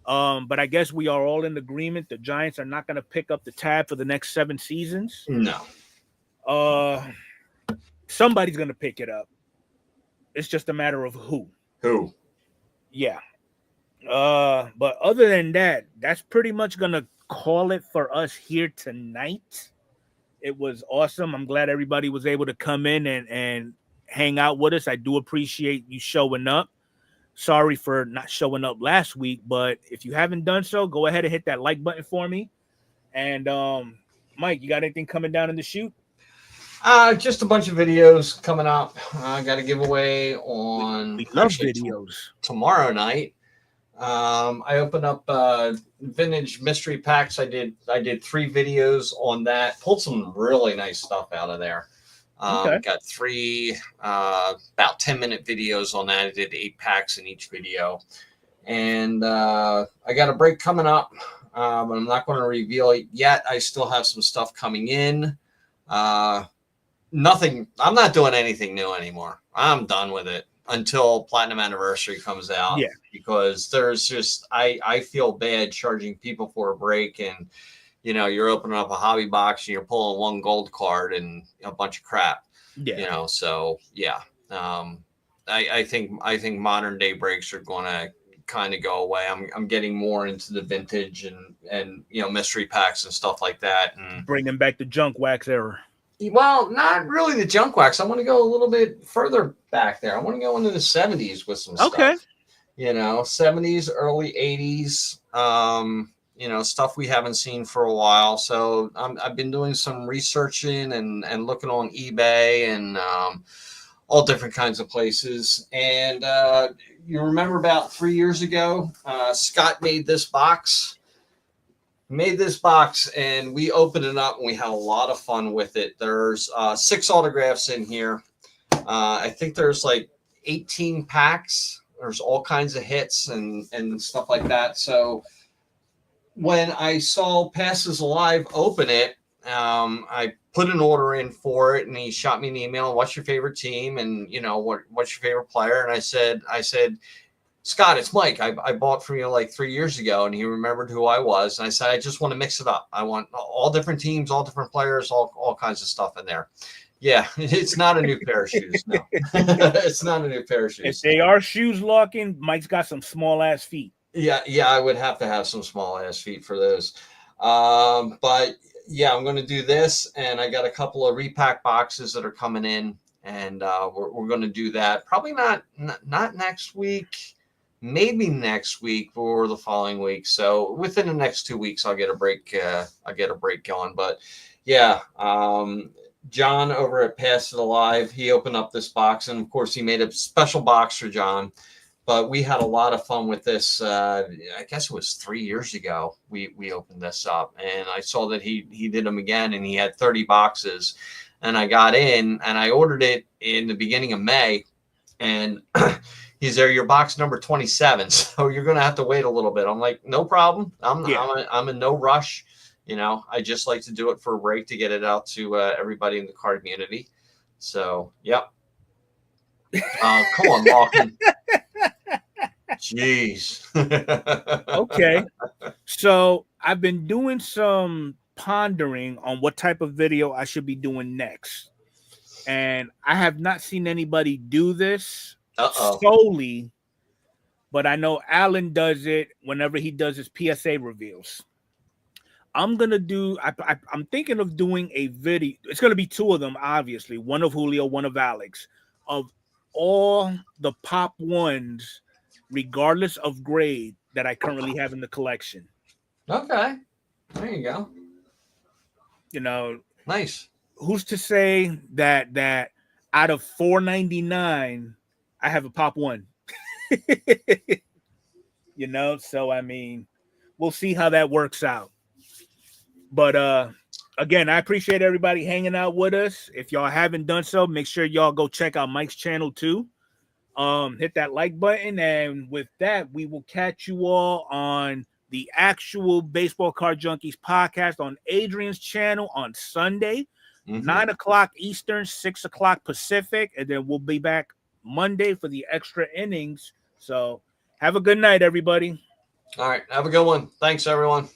A: But I guess we are all in agreement. The Giants are not going to pick up the tab for the next 7 seasons.
B: No.
A: Somebody's going to pick it up. It's just a matter of who.
B: Who?
A: Yeah. But other than that, that's pretty much going to call it for us here tonight. It was awesome. I'm glad everybody was able to come in and hang out with us. I do appreciate you showing up. Sorry for not showing up last week, but if you haven't done so, go ahead and hit that like button for me. And Mike, you got anything coming down in the shoot?
B: Just a bunch of videos coming up. I got a giveaway on
A: we love videos
B: tomorrow night. I opened up vintage mystery packs. I did 3 videos on that. Pulled some really nice stuff out of there.
A: Okay.
B: Got 3 about 10-minute videos on that. I did 8 packs in each video, and I got a break coming up, but I'm not going to reveal it yet. I still have some stuff coming in. Nothing. I'm not doing anything new anymore. I'm done with it until Platinum Anniversary comes out.
A: Yeah.
B: Because there's just I feel bad charging people for a break, and you know, you're opening up a hobby box and you're pulling 1 gold card and a bunch of crap.
A: Yeah.
B: You know, so yeah. I think modern day breaks are going to kind of go away. I'm getting more into the vintage and you know, mystery packs and stuff like that, and
A: bringing back the junk wax era.
B: Well, not really the junk wax. I want to go a little bit further back there. I want to go into the 70s with some stuff.
A: Okay.
B: You know, 70s, early 80s, you know, stuff we haven't seen for a while. So I've been doing some researching and looking on eBay and all different kinds of places. And you remember about 3 years ago, Scott made this box. And we opened it up and we had a lot of fun with it. There's 6 autographs in here. I think there's like 18 packs. There's all kinds of hits and stuff like that. So when I saw Passes Alive open it, I put an order in for it, and he shot me an email. What's your favorite team? And you know, what's your favorite player? And I said, Scott, it's Mike. I bought from you like 3 years ago, and he remembered who I was. And I said, I just want to mix it up. I want all different teams, all different players, all kinds of stuff in there. Yeah, it's not a new pair of shoes. No, it's not a new pair of shoes.
A: If they are shoes locking, Mike's got some small ass feet.
B: Yeah, I would have to have some small ass feet for those. But yeah, I'm going to do this, and I got a couple of repack boxes that are coming in, and we're going to do that. Probably not next week. Maybe next week or the following week. So within the next 2 weeks, I'll get a break. I'll get a break going. But yeah, John over at Pass It Alive, he opened up this box, and of course he made a special box for John. But we had a lot of fun with this. I guess it was 3 years ago we opened this up, and I saw that he did them again, and he had 30 boxes. And I got in, and I ordered it in the beginning of May, and he's there, your box number 27, so you're going to have to wait a little bit. I'm like, no problem. I'm in no rush. You know, I just like to do it for a break to get it out to everybody in the card community. So, yep. Come on, Lawson. Jeez.
A: Okay. So I've been doing some pondering on what type of video I should be doing next. And I have not seen anybody do this solely, but I know Alan does it whenever he does his PSA reveals. I'm thinking of doing a video. It's going to be 2 of them, obviously. One of Julio, one of Alex, of all the pop ones, regardless of grade, that I currently have in the collection.
B: Okay. There you go.
A: You know,
B: nice.
A: who's to say that out of $4.99, I have a pop one? You know, so I mean, we'll see how that works out. But again, I appreciate everybody hanging out with us. If y'all haven't done so, make sure y'all go check out Mike's channel too. Hit that like button, and with that, we will catch you all on the actual Baseball Card Junkies podcast on Adrian's channel on Sunday, 9 o'clock Eastern, 6 o'clock Pacific, and then we'll be back Monday for the extra innings. So have a good night, everybody.
B: All right. Have a good one. Thanks, everyone.